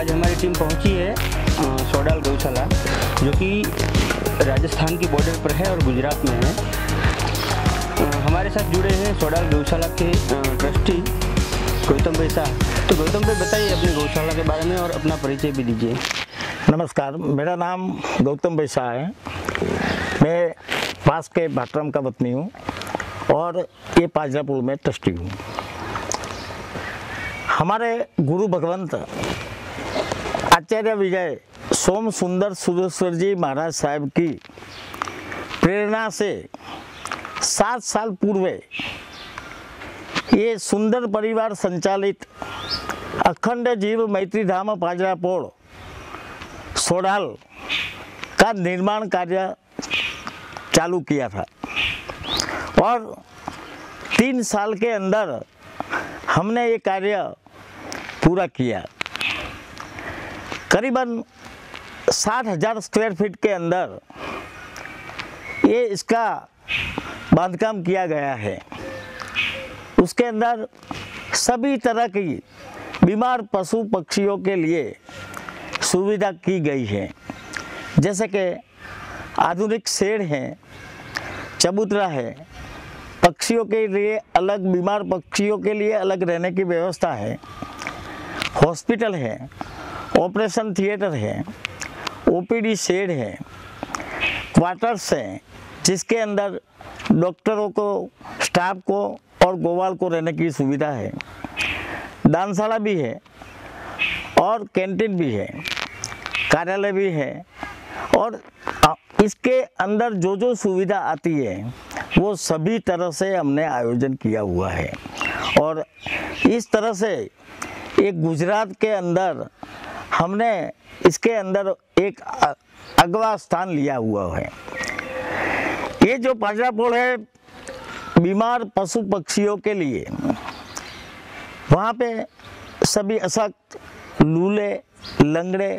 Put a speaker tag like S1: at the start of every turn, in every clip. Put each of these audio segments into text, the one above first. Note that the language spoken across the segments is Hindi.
S1: आज हमारी टीम पहुंची है सोडाल गौशाला, जो कि राजस्थान की बॉर्डर पर है और गुजरात में है। हमारे साथ जुड़े हैं सोडाल गौशाला के ट्रस्टी गौतम भाई साहब। तो गौतम भाई बताइए अपनी गौशाला के बारे में और अपना परिचय भी दीजिए।
S2: नमस्कार, मेरा नाम गौतम भाई साहब है। मैं पास के भाटराम का वतनी हूँ और ये पाजरापुर में ट्रस्टी हूँ। हमारे गुरु भगवंत आचार्य विजय सोम सुंदर सुरेश्वर जी महाराज साहब की प्रेरणा से 7 साल पूर्व ये सुंदर परिवार संचालित अखंड जीव मैत्री धाम पाजरापुर सोडाल का निर्माण कार्य चालू किया था और 3 साल के अंदर हमने ये कार्य पूरा किया। करीबन 60,000 स्क्वायर फीट के अंदर ये इसका बांधकाम किया गया है। उसके अंदर सभी तरह की बीमार पशु पक्षियों के लिए सुविधा की गई है, जैसे कि आधुनिक शेड है, चबूतरा है, पक्षियों के लिए अलग, बीमार पक्षियों के लिए अलग रहने की व्यवस्था है, हॉस्पिटल है, ऑपरेशन थिएटर है, ओपीडी शेड है, क्वार्टर्स हैं जिसके अंदर डॉक्टरों को, स्टाफ को और गोवाल को रहने की सुविधा है, दानशाला भी है और कैंटीन भी है, कार्यालय भी है। और इसके अंदर जो जो सुविधा आती है वो सभी तरह से हमने आयोजन किया हुआ है और इस तरह से एक गुजरात के अंदर हमने इसके अंदर एक अगवा स्थान लिया हुआ है। ये जो पाजरापुर है बीमार पशु पक्षियों के लिए, वहाँ पे सभी अशक्त, लूले, लंगड़े,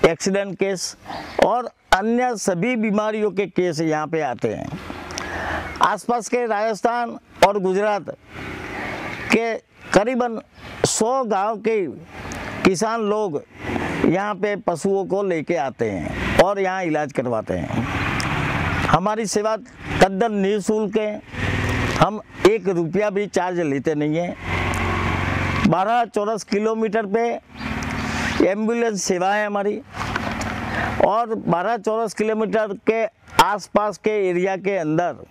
S2: एक्सीडेंट केस और अन्य सभी बीमारियों के केस यहाँ पे आते हैं। आसपास के राजस्थान और गुजरात के करीबन 100 गांव के किसान लोग यहाँ पे पशुओं को लेके आते हैं और यहाँ इलाज करवाते हैं। हमारी सेवा तद्दन निःशुल्क है, हम 1 रुपया भी चार्ज लेते नहीं हैं। 12 चौरस किलोमीटर पे एम्बुलेंस सेवा है हमारी और 12 चौरस किलोमीटर के आसपास के एरिया के अंदर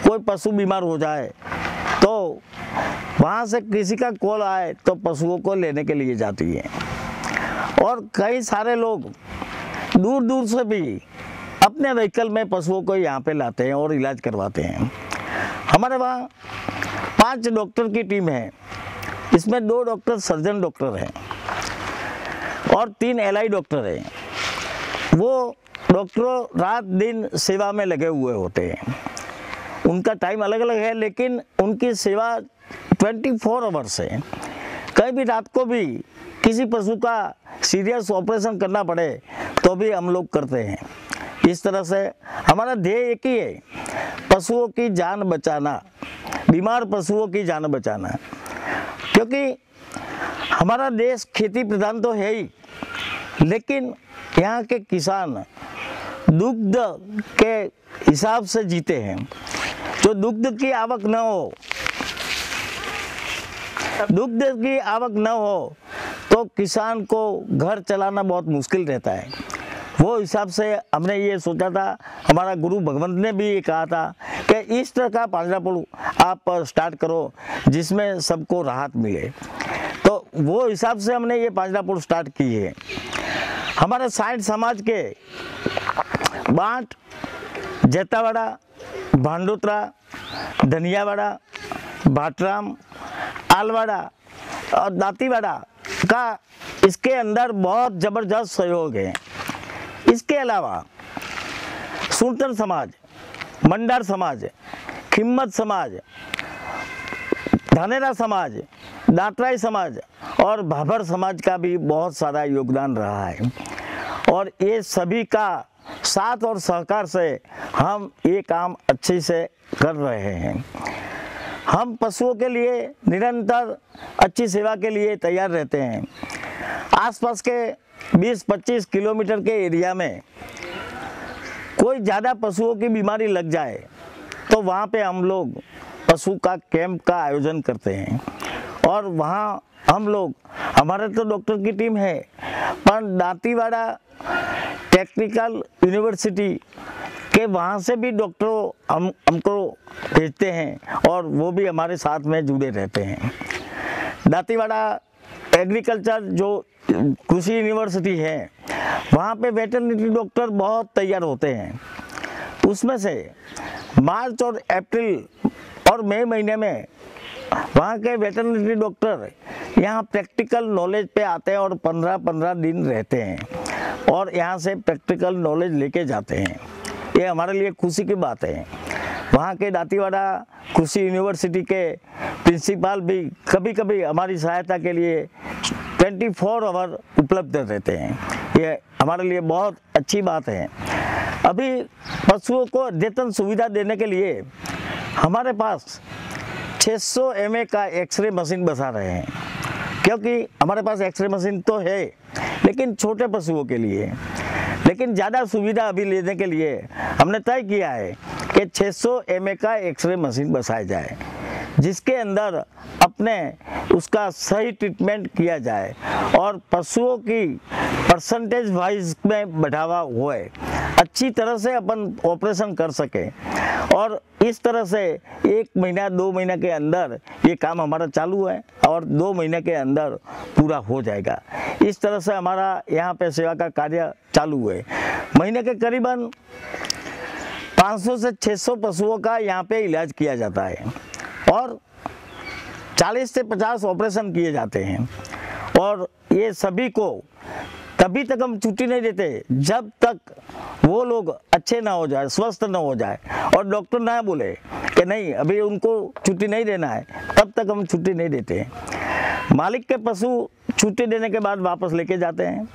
S2: कोई पशु बीमार हो जाए तो वहाँ से किसी का कॉल आए तो पशुओं को लेने के लिए जाती है। और कई सारे लोग दूर दूर से भी अपने व्हीकल में पशुओं को यहाँ पे लाते हैं और इलाज करवाते हैं। हमारे वहाँ 5 डॉक्टर की टीम है, इसमें 2 डॉक्टर सर्जन डॉक्टर हैं और 3 एलआई डॉक्टर हैं। वो डॉक्टरों रात दिन सेवा में लगे हुए होते हैं। उनका टाइम अलग अलग है लेकिन उनकी सेवा 24 आवर्स है। कहीं भी रात को भी किसी पशु का सीरियस ऑपरेशन करना पड़े तो भी हम लोग करते हैं। इस तरह से हमारा ध्येय एक ही है, पशुओं की जान बचाना, बीमार पशुओं की जान बचाना। क्योंकि हमारा देश खेती प्रधान तो है ही, लेकिन यहाँ के किसान दुग्ध के हिसाब से जीते हैं। जो दुग्ध की आवक न हो तो किसान को घर चलाना बहुत मुश्किल रहता है। वो हिसाब से हमने ये सोचा था, हमारा गुरु भगवंत ने भी ये कहा था कि इस तरह का पाजरापुर आप स्टार्ट करो जिसमें सबको राहत मिले। तो वो हिसाब से हमने ये पाजरापुर स्टार्ट की है। हमारे 60 समाज के बांट, जेतावाड़ा, भांडोतरा, धनियावाड़ा, भाटराम, आलवाड़ा और दातीवाड़ा का इसके अंदर बहुत ज़बरदस्त सहयोग है। इसके अलावा सुरतर समाज, मंडार समाज, खिम्मत समाज, धानेरा समाज, दातराई समाज और भाभर समाज का भी बहुत सारा योगदान रहा है और ये सभी का साथ और सहकार से हम ये काम अच्छे से कर रहे हैं। हम पशुओं के लिए निरंतर अच्छी सेवा के लिए तैयार रहते हैं। आसपास के 20-25 किलोमीटर के एरिया में कोई ज़्यादा पशुओं की बीमारी लग जाए तो वहाँ पे हम लोग पशु का कैंप का आयोजन करते हैं। और वहाँ हम लोग, हमारे तो डॉक्टर की टीम है, पर दांतीवाड़ा टेक्निकल यूनिवर्सिटी के वहाँ से भी डॉक्टरों हमको भेजते हैं और वो भी हमारे साथ में जुड़े रहते हैं। दांतीवाड़ा एग्रीकल्चर जो कृषि यूनिवर्सिटी है, वहाँ पे वेटरनरी डॉक्टर बहुत तैयार होते हैं। उसमें से मार्च और अप्रैल और मई महीने में वहाँ के वेटरनरी डॉक्टर यहाँ प्रैक्टिकल नॉलेज पे आते हैं और 15-15 दिन रहते हैं और यहाँ से प्रैक्टिकल नॉलेज लेके जाते हैं। ये हमारे लिए खुशी की बात है। वहाँ के दांतीवाड़ा कृषि यूनिवर्सिटी के प्रिंसिपल भी कभी कभी हमारी सहायता के लिए 24 आवर उपलब्ध रहते हैं। ये हमारे लिए बहुत अच्छी बात है। अभी पशुओं को अद्यतन सुविधा देने के लिए हमारे पास 600 mA का एक्सरे मशीन बसा रहे हैं, क्योंकि हमारे पास एक्सरे मशीन तो है लेकिन छोटे पशुओं के लिए। लेकिन ज़्यादा सुविधा अभी लेने के लिए हमने तय किया है कि 600 mA का एक्सरे मशीन बसाया जाए, जिसके अंदर अपने उसका सही ट्रीटमेंट किया जाए और पशुओं की परसेंटेज वाइज में बढ़ावा होए, अच्छी तरह से अपन ऑपरेशन कर सके। और इस तरह से 1 महीना 2 महीना के अंदर ये काम हमारा चालू है और 2 महीने के अंदर पूरा हो जाएगा। इस तरह से हमारा यहाँ पे सेवा का कार्य चालू है। महीने के करीबन 500 से 600 पशुओं का यहाँ पे इलाज किया जाता है और 40 से 50 ऑपरेशन किए जाते हैं। और ये सभी को तभी तक हम छुट्टी नहीं देते जब तक वो लोग अच्छे ना हो जाए, स्वस्थ ना हो जाए और डॉक्टर ना बोले कि नहीं अभी उनको छुट्टी नहीं देना है, तब तक हम छुट्टी नहीं देते। मालिक के पशु छुट्टी देने के बाद वापस लेके जाते हैं,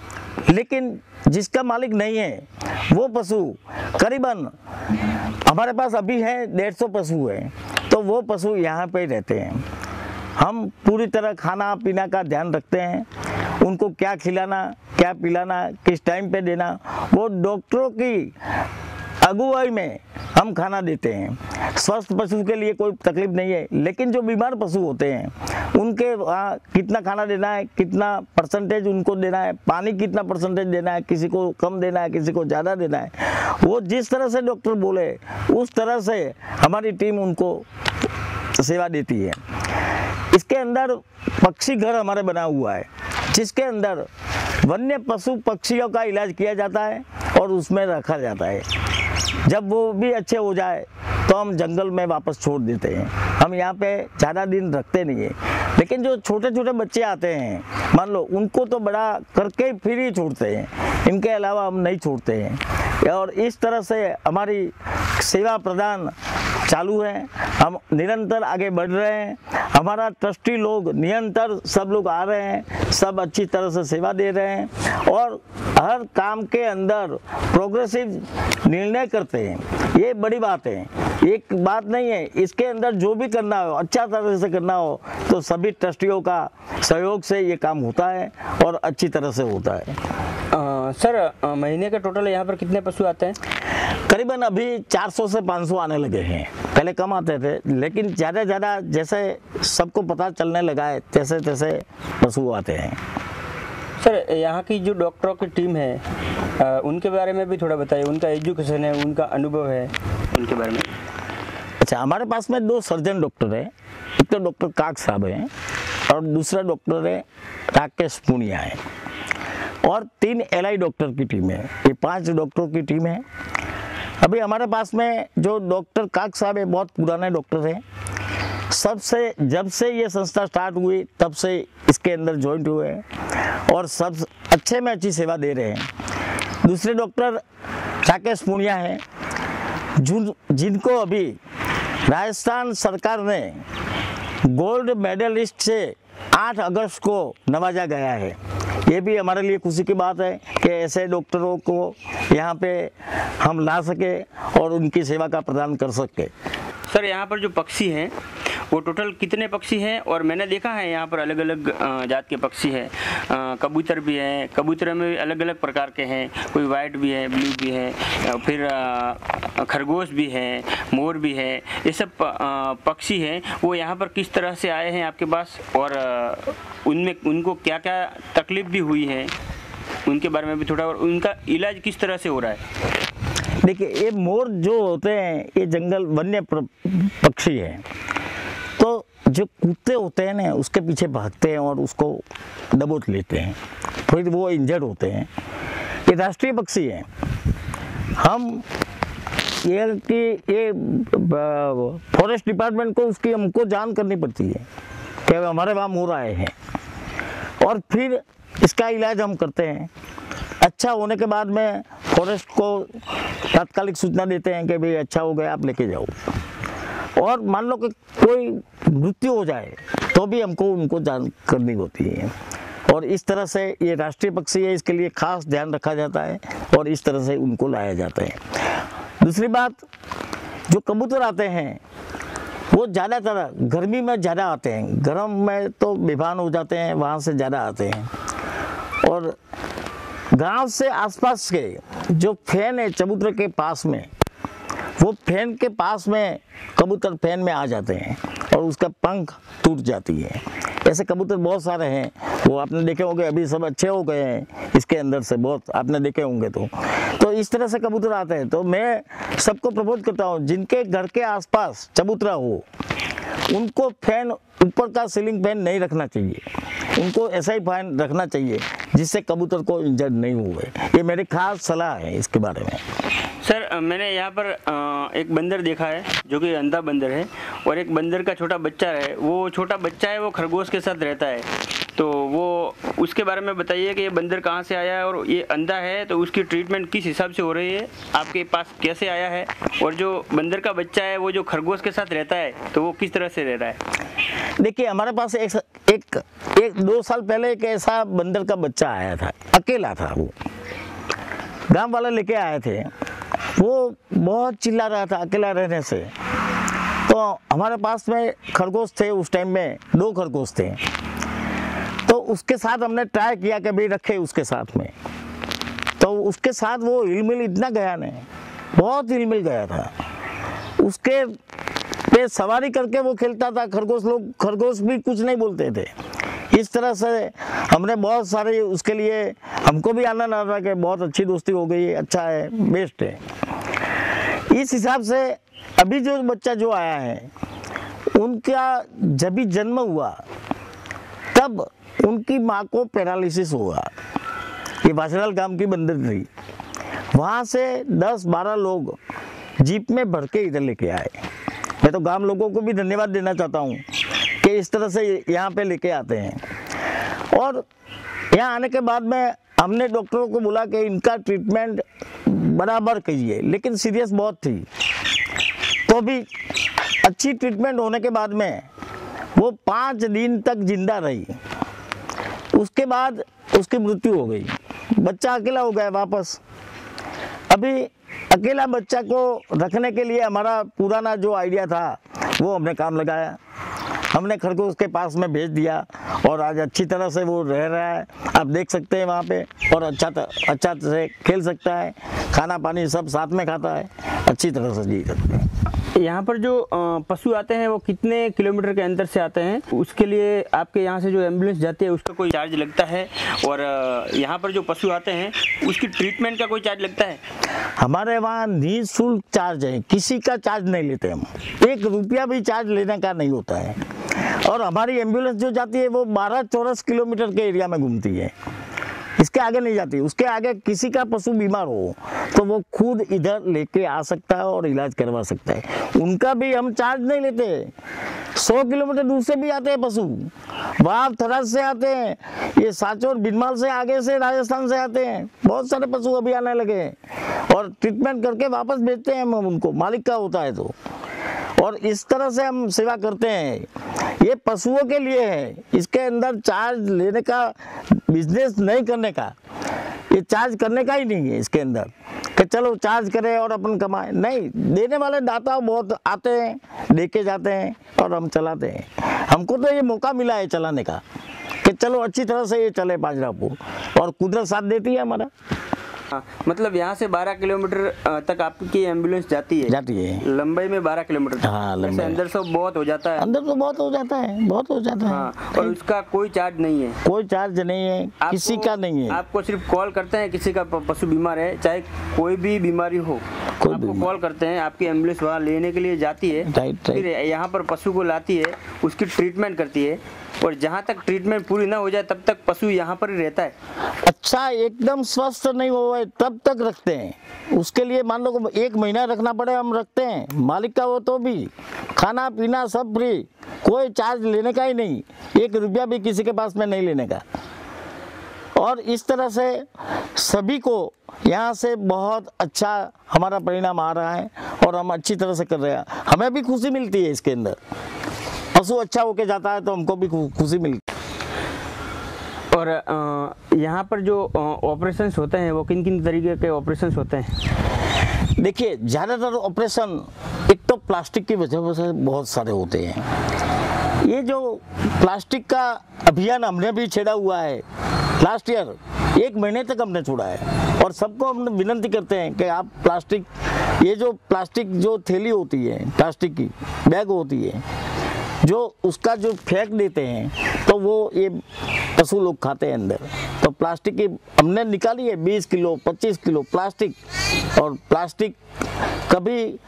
S2: लेकिन जिसका मालिक नहीं है वो पशु करीबन हमारे पास अभी है 150 पशु है, तो वो पशु यहाँ पे रहते हैं। हम पूरी तरह खाना पीना का ध्यान रखते हैं, उनको क्या खिलाना क्या पिलाना किस टाइम पे देना, वो डॉक्टरों की अगुवाई में हम खाना देते हैं। स्वस्थ पशु के लिए कोई तकलीफ नहीं है, लेकिन जो बीमार पशु होते हैं उनके वहाँ कितना खाना देना है, कितना परसेंटेज उनको देना है, पानी कितना परसेंटेज देना है, किसी को कम देना है, किसी को ज़्यादा देना है, वो जिस तरह से डॉक्टर बोले उस तरह से हमारी टीम उनको सेवा देती है। इसके अंदर पक्षी घर हमारे बना हुआ है, जिसके अंदर वन्य पशु पक्षियों का इलाज किया जाता है और उसमें रखा जाता है। जब वो भी अच्छे हो जाए तो हम जंगल में वापस छोड़ देते हैं। हम यहाँ पे ज़्यादा दिन रखते नहीं है, लेकिन जो छोटे छोटे बच्चे आते हैं मान लो, उनको तो बड़ा करके फिर ही छोड़ते हैं, इनके अलावा हम नहीं छोड़ते हैं। और इस तरह से हमारी सेवा प्रदान चालू है। हम निरंतर आगे बढ़ रहे हैं। हमारा ट्रस्टी लोग निरंतर सब लोग आ रहे हैं, सब अच्छी तरह से सेवा दे रहे हैं और हर काम के अंदर प्रोग्रेसिव निर्णय करते हैं। ये बड़ी बात है, एक बात नहीं है। इसके अंदर जो भी करना हो, अच्छा तरह से करना हो, तो सभी ट्रस्टियों का सहयोग से ये काम होता है और अच्छी तरह से होता है।
S1: सर, महीने का टोटल यहाँ पर कितने पशु आते हैं?
S2: करीबन अभी 400 से 500 आने लगे हैं। पहले कम आते थे, लेकिन ज़्यादा जैसे सबको पता चलने लगा है तैसे तैसे पशु आते हैं।
S1: सर, यहाँ की जो डॉक्टरों की टीम है उनके बारे में भी थोड़ा बताइए। उनका एजुकेशन है, उनका अनुभव है, उनके बारे में।
S2: अच्छा, हमारे पास में 2 सर्जन डॉक्टर हैं। एक तो डॉक्टर काक साहब हैं और दूसरा डॉक्टर है राकेश पुनिया है और 3 एलआई डॉक्टर की टीम है। ये 5 डॉक्टरों की टीम है। अभी हमारे पास में जो डॉक्टर काक साहब है बहुत पुराने डॉक्टर हैं। सबसे जब से ये संस्था स्टार्ट हुई तब से इसके अंदर ज्वाइंट हुए हैं और सब अच्छे में अच्छी सेवा दे रहे हैं। दूसरे डॉक्टर राकेश पुनिया हैं, जिनको अभी राजस्थान सरकार ने गोल्ड मेडलिस्ट से 8 अगस्त को नवाजा गया है। ये भी हमारे लिए खुशी की बात है कि ऐसे डॉक्टरों को यहाँ पे हम ला सके और उनकी सेवा का प्रदान कर सके।
S1: सर, यहाँ पर जो पक्षी हैं वो टोटल कितने पक्षी हैं? और मैंने देखा है यहाँ पर अलग अलग जात के पक्षी हैं, कबूतर भी हैं, कबूतर में अलग अलग प्रकार के हैं, कोई वाइट भी है, ब्लू भी है, फिर खरगोश भी है, मोर भी है, ये सब पक्षी हैं। वो यहाँ पर किस तरह से आए हैं आपके पास, और उनमें उनको क्या क्या तकलीफ भी हुई है, उनके बारे में भी थोड़ा, और उनका इलाज किस तरह से हो रहा है?
S2: देखिए, ये मोर जो होते हैं ये जंगल वन्य पक्षी हैं, तो जो कुत्ते होते हैं ना उसके पीछे भागते हैं और उसको दबोच लेते हैं, फिर वो इंजर्ड होते हैं। ये राष्ट्रीय पक्षी हैं। हम ये फॉरेस्ट डिपार्टमेंट को उसकी हमको जान करनी पड़ती है कि हमारे वहाँ मोर आए हैं, और फिर इसका इलाज हम करते हैं। अच्छा होने के बाद में फॉरेस्ट को तात्कालिक सूचना देते हैं कि भाई अच्छा हो गया, आप लेके जाओ। और मान लो कि कोई मृत्यु हो जाए तो भी हमको उनको जान करनी होती है, और इस तरह से ये राष्ट्रीय पक्षी है, इसके लिए खास ध्यान रखा जाता है और इस तरह से उनको लाया जाता है। दूसरी बात, जो कबूतर आते हैं वो ज़्यादातर गर्मी में ज़्यादा आते हैं, गर्म में तो बेभान हो जाते हैं, वहाँ से ज़्यादा आते हैं। और गांव से आसपास के जो फैन है चबूतरे के पास में, वो फैन के पास में कबूतर फैन में आ जाते हैं और उसका पंख टूट जाती है। ऐसे कबूतर बहुत सारे हैं, वो आपने देखे होंगे, अभी सब अच्छे हो गए हैं इसके अंदर से, बहुत आपने देखे होंगे। तो इस तरह से कबूतर आते हैं। तो मैं सबको प्रपोज करता हूँ, जिनके घर के आसपास चबूतरा हो उनको फैन, ऊपर का सीलिंग फैन नहीं रखना चाहिए, उनको ऐसा ही फैन रखना चाहिए जिससे कबूतर को इंजर्ड नहीं हुए। ये मेरी खास सलाह है इसके बारे में।
S1: सर, मैंने यहाँ पर एक बंदर देखा है जो कि अंधा बंदर है, और एक बंदर का छोटा बच्चा है। वो छोटा बच्चा है, वो खरगोश के साथ रहता है, तो वो उसके बारे में बताइए कि ये बंदर कहाँ से आया है, और ये अंधा है तो उसकी ट्रीटमेंट किस हिसाब से हो रही है, आपके पास कैसे आया है, और जो बंदर का बच्चा है वो जो खरगोश के साथ रहता है तो वो किस तरह से रह रहा है?
S2: देखिए, हमारे पास एक 2 साल पहले एक ऐसा बंदर का बच्चा आया था, अकेला था। वो गांव वाले लेके आए थे, वो बहुत चिल्ला रहा था अकेला रहने से। तो हमारे पास में खरगोश थे, उस टाइम में 2 खरगोश थे, तो उसके साथ हमने ट्राई किया कि भाई रखे उसके साथ में। तो उसके साथ वो हिलमिल इतना गया नहीं, बहुत हिलमिल गया था। उसके पे सवारी करके वो खेलता था, खरगोश भी कुछ नहीं बोलते थे। इस तरह से हमने बहुत सारे उसके लिए, हमको भी आनंद आ रहा कि बहुत अच्छी दोस्ती हो गई है, अच्छा है, बेस्ट है। इस हिसाब से अभी जो बच्चा जो आया है, उनका जब भी जन्म हुआ तब उनकी माँ को पैरालिसिस हुआ। ये बासराल गांव की बंदर थी, वहाँ से 10-12 लोग जीप में भर के इधर लेके आए। मैं तो गांव लोगों को भी धन्यवाद देना चाहता हूँ कि इस तरह से यहाँ पे लेके आते हैं। और यहाँ आने के बाद में हमने डॉक्टरों को बोला कि इनका ट्रीटमेंट बराबर कीजिए, लेकिन सीरियस बहुत थी, तो भी अच्छी ट्रीटमेंट होने के बाद में वो 5 दिन तक जिंदा रही। उसके बाद उसकी मृत्यु हो गई, बच्चा अकेला हो गया वापस। अभी अकेला बच्चा को रखने के लिए हमारा पुराना जो आइडिया था वो हमने काम लगाया, हमने खरगोश के पास में भेज दिया, और आज अच्छी तरह से वो रह रहा है, आप देख सकते हैं वहाँ पे, और अच्छा से खेल सकता है, खाना पानी सब साथ में खाता है, अच्छी तरह से जी सकते हैं।
S1: यहाँ पर जो पशु आते हैं वो कितने किलोमीटर के अंदर से आते हैं? उसके लिए आपके यहाँ से जो एम्बुलेंस जाती है उसका कोई चार्ज लगता है? और यहाँ पर जो पशु आते हैं उसकी ट्रीटमेंट का कोई चार्ज लगता है?
S2: हमारे वहाँ निःशुल्क चार्ज है, किसी का चार्ज नहीं लेते हम, 1 रुपया भी चार्ज लेने का नहीं होता है। और हमारी एम्बुलेंस जो जाती है वो 12 चौरस किलोमीटर के एरिया में घूमती है, इसके आगे नहीं जाती। उसके आगे किसी का पशु बीमार हो तो वो खुद इधर लेके आ सकता है और इलाज करवा सकता है, उनका भी हम चार्ज नहीं लेते। 100 किलोमीटर दूर से भी आते हैं पशु, वहाँ थराद से आते हैं, ये साचौर बिनमाल से, आगे से राजस्थान से आते हैं, बहुत सारे पशु अभी आने लगे हैं, और ट्रीटमेंट करके वापस भेजते हैं हम उनको, मालिक का होता है तो। और इस तरह से हम सेवा करते हैं। ये पशुओं के लिए है, इसके अंदर चार्ज लेने का, बिजनेस नहीं करने का, ये चार्ज करने का ही नहीं है इसके अंदर, कि चलो चार्ज करें और अपन कमाएं। नहीं, देने वाले दाता बहुत आते हैं, लेके जाते हैं और हम चलाते हैं। हमको तो ये मौका मिला है चलाने का कि चलो अच्छी तरह से ये चले बाजरापुर, और कुदरत साथ देती है हमारा।
S1: हाँ, मतलब यहाँ से 12 किलोमीटर तक आपकी एम्बुलेंस जाती है लंबाई में 12 किलोमीटर।
S2: हाँ, लंबाई
S1: अंदर सब बहुत हो जाता है,
S2: अंदर तो बहुत हो जाता है, बहुत हो जाता है।
S1: हाँ, और उसका कोई चार्ज नहीं है?
S2: कोई चार्ज नहीं है, किसी का नहीं है।
S1: आपको सिर्फ कॉल करते हैं, किसी का पशु बीमार है, चाहे कोई भी बीमारी हो, आपको कॉल करते हैं, आपकी एम्बुलेंस वहाँ लेने के लिए जाती है, फिर यहाँ पर पशु को लाती है, उसकी ट्रीटमेंट करती है, और जहाँ तक ट्रीटमेंट पूरी ना हो जाए तब तक पशु यहाँ पर ही रहता है।
S2: अच्छा, एकदम स्वस्थ नहीं हुआ तब तक रखते हैं। उसके लिए मान लो 1 महीना रखना पड़े, हम रखते हैं। मालिक का वो तो भी खाना पीना सब फ्री, कोई चार्ज लेने का ही नहीं, 1 रुपया भी किसी के पास में नहीं लेने का। और इस तरह से सभी को यहाँ से बहुत अच्छा हमारा परिणाम आ रहा है और हम अच्छी तरह से कर रहे हैं। हमें भी खुशी मिलती है इसके अंदर, पशु अच्छा होके जाता है तो हमको भी खुशी मिलती है।
S1: और यहाँ पर जो ऑपरेशंस होते हैं वो किन किन तरीके के ऑपरेशंस होते हैं?
S2: देखिए, ज़्यादातर ऑपरेशन एक तो प्लास्टिक की वजह से बहुत सारे होते हैं। ये जो प्लास्टिक का अभियान हमने भी छेड़ा हुआ है लास्ट ईयर, 1 महीने तक हमने छोड़ा है, और सबको हम विनती करते हैं कि आप प्लास्टिक, ये जो प्लास्टिक जो थैली होती है, प्लास्टिक की बैग होती है, जो उसका जो फेंक देते हैं तो वो ये पशु लोग खाते हैं अंदर। तो प्लास्टिक की हमने निकाली है 20 किलो 25 किलो प्लास्टिक, और प्लास्टिक कभी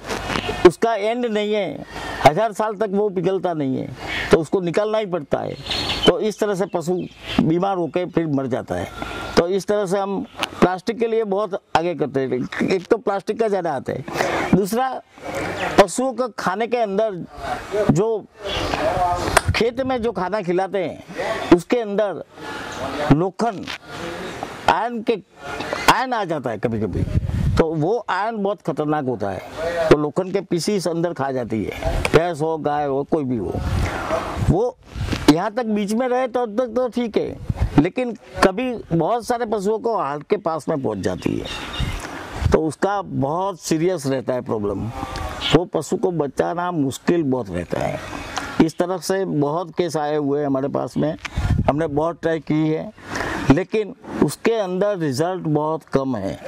S2: उसका एंड नहीं है, 1000 साल तक वो पिघलता नहीं है, तो उसको निकालना ही पड़ता है। तो इस तरह से पशु बीमार होकर फिर मर जाता है। तो इस तरह से हम प्लास्टिक के लिए बहुत आगे करते हैं। एक तो प्लास्टिक का ज़्यादा आता है, दूसरा पशुओं को खाने के अंदर जो खेत में जो खाना खिलाते हैं उसके अंदर लोखंड आयरन आ जाता है कभी कभी, तो वो आयरन बहुत खतरनाक होता है। तो लोखंड के पीसीस अंदर खा जाती है, भैंस हो गाय हो कोई भी हो। वो यहाँ तक बीच में रहे तो तक तो ठीक है, लेकिन कभी बहुत सारे पशुओं को हार्ट के पास में पहुँच जाती है, तो उसका बहुत सीरियस रहता है प्रॉब्लम। वो पशु को बचाना मुश्किल बहुत रहता है। इस तरह से बहुत केस आए हुए हैं हमारे पास में, हमने बहुत ट्राई की है, लेकिन उसके अंदर रिजल्ट बहुत कम है।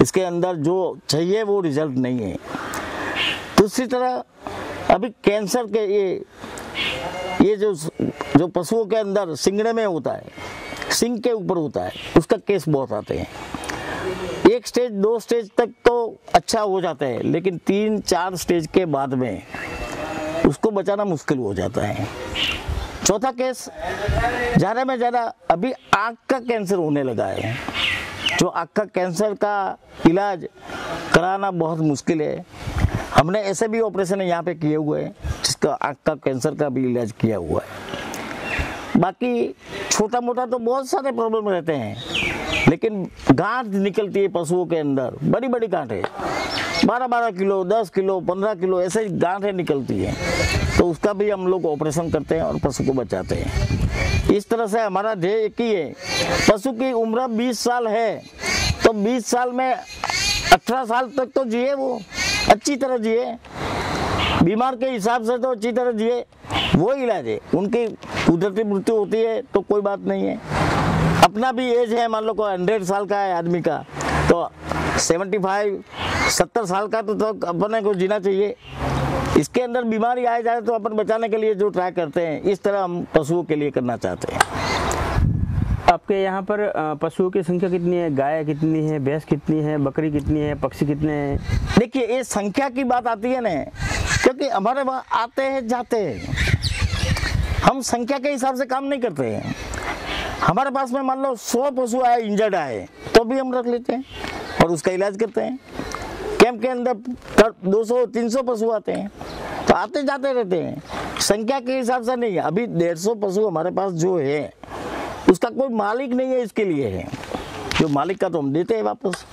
S2: इसके अंदर जो चाहिए वो रिजल्ट नहीं है। दूसरी तरह अभी कैंसर के ये जो पशुओं के अंदर सिंगड़े में होता है, सिंग के ऊपर होता है, उसका केस बहुत आते हैं। 1 स्टेज 2 स्टेज तक तो अच्छा हो जाता है, लेकिन 3-4 स्टेज के बाद में उसको बचाना मुश्किल हो जाता है। चौथा केस ज़्यादा में ज़्यादा अभी आँख का कैंसर होने लगा है। जो आँख का कैंसर का इलाज कराना बहुत मुश्किल है। हमने ऐसे भी ऑपरेशन यहाँ पे किए हुए हैं जिसका आँख का कैंसर का भी इलाज किया हुआ है। बाकी छोटा मोटा तो बहुत सारे प्रॉब्लम रहते हैं, लेकिन गांठ निकलती है पशुओं के अंदर, बड़ी बड़ी गांठें, 12-12 किलो 10 किलो 15 किलो ऐसे गांठें निकलती हैं, तो उसका भी हम लोग ऑपरेशन करते हैं और पशु को बचाते हैं। इस तरह से हमारा ध्येय एक ही है। पशु की उम्र 20 साल है तो 20 साल में 18 साल तक तो जिए, वो अच्छी तरह जिए, बीमार के हिसाब से तो अच्छी तरह जिए, वो इलाज है। उनकी कुदरती मृत्यु होती है तो कोई बात नहीं है। अपना भी एज है, मान लो को 100 साल का है आदमी का, तो 75-70 साल का तो अपने को जीना चाहिए। इसके अंदर बीमारी आ जाए तो अपन बचाने के लिए जो ट्राई करते हैं, इस तरह हम पशुओं के लिए करना चाहते हैं।
S1: आपके यहाँ पर पशुओं की संख्या कितनी है? गाय कितनी है, भैंस कितनी है, बकरी कितनी है, पक्षी कितने हैं?
S2: देखिए, ये संख्या की बात आती है ना, क्योंकि हमारे वहाँ आते हैं जाते हैं, हम संख्या के हिसाब से काम नहीं करते हैं। हमारे पास में मान लो 100 पशु आए, इंजर्ड आए, तो भी हम रख लेते हैं और उसका इलाज करते हैं। कैंप के अंदर 200-300 पशु आते हैं, तो आते जाते रहते हैं, संख्या के हिसाब से नहीं है। अभी 150 पशु हमारे पास जो है उसका कोई मालिक नहीं है, इसके लिए है। जो मालिक का तो हम देते हैं वापस।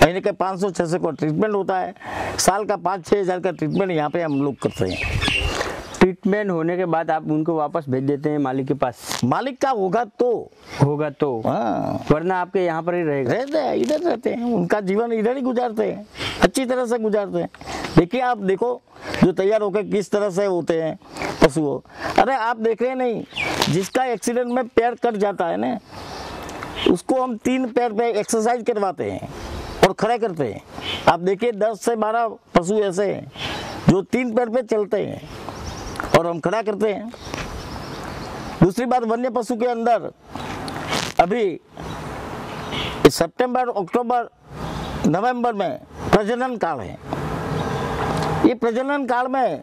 S2: महीने के 500-600 का ट्रीटमेंट होता है, साल का 5-6 हज़ार का ट्रीटमेंट यहाँ पे हम लोग करते हैं।
S1: ट्रीटमेंट होने के बाद आप उनको वापस भेज देते हैं मालिक के पास?
S2: मालिक का होगा तो
S1: हाँ, वरना आपके यहाँ पर ही रहेगा?
S2: रहते हैं, इधर रहते हैं, उनका जीवन इधर ही गुजारते हैं, अच्छी तरह से गुजारते हैं। देखिए आप देखो जो तैयार होकर किस तरह से होते हैं पशु हो। अरे आप देख रहे नहीं, जिसका एक्सीडेंट में पैर कट जाता है ना, उसको हम 3 पैर पे एक्सरसाइज करवाते हैं और खड़े करते हैं। आप देखिए 10 से 12 पशु ऐसे हैं जो 3 पैर पे चलते हैं और हम खड़ा करते हैं। दूसरी बात, वन्य पशु के अंदर अभी सितंबर, अक्टूबर, नवंबर में प्रजनन काल है। ये प्रजनन काल में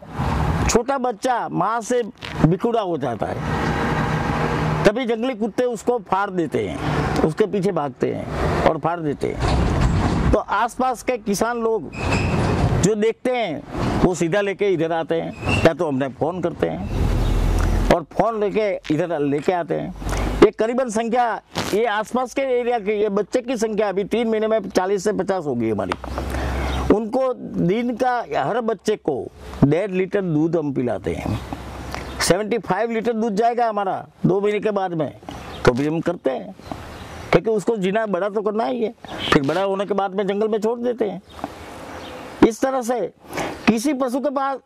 S2: छोटा बच्चा माँ से बिखुड़ा हो जाता है, तभी जंगली कुत्ते उसको फाड़ देते हैं, उसके पीछे भागते हैं और फाड़ देते हैं। तो आसपास के किसान लोग जो देखते हैं वो सीधा लेके इधर आते हैं, या तो हमने फ़ोन करते हैं और फ़ोन लेके इधर लेके आते हैं। ये करीबन संख्या, ये आसपास के एरिया के ये बच्चे की संख्या अभी 3 महीने में 40 से 50 होगी हमारी। उनको दिन का हर बच्चे को 1.5 लीटर दूध हम पिलाते हैं। 75 लीटर दूध जाएगा हमारा 2 महीने के बाद में, तो भी हम करते हैं, क्योंकि उसको जीना बड़ा तो करना ही है। फिर बड़ा होने के बाद में जंगल में छोड़ देते हैं। इस तरह से किसी पशु के पास,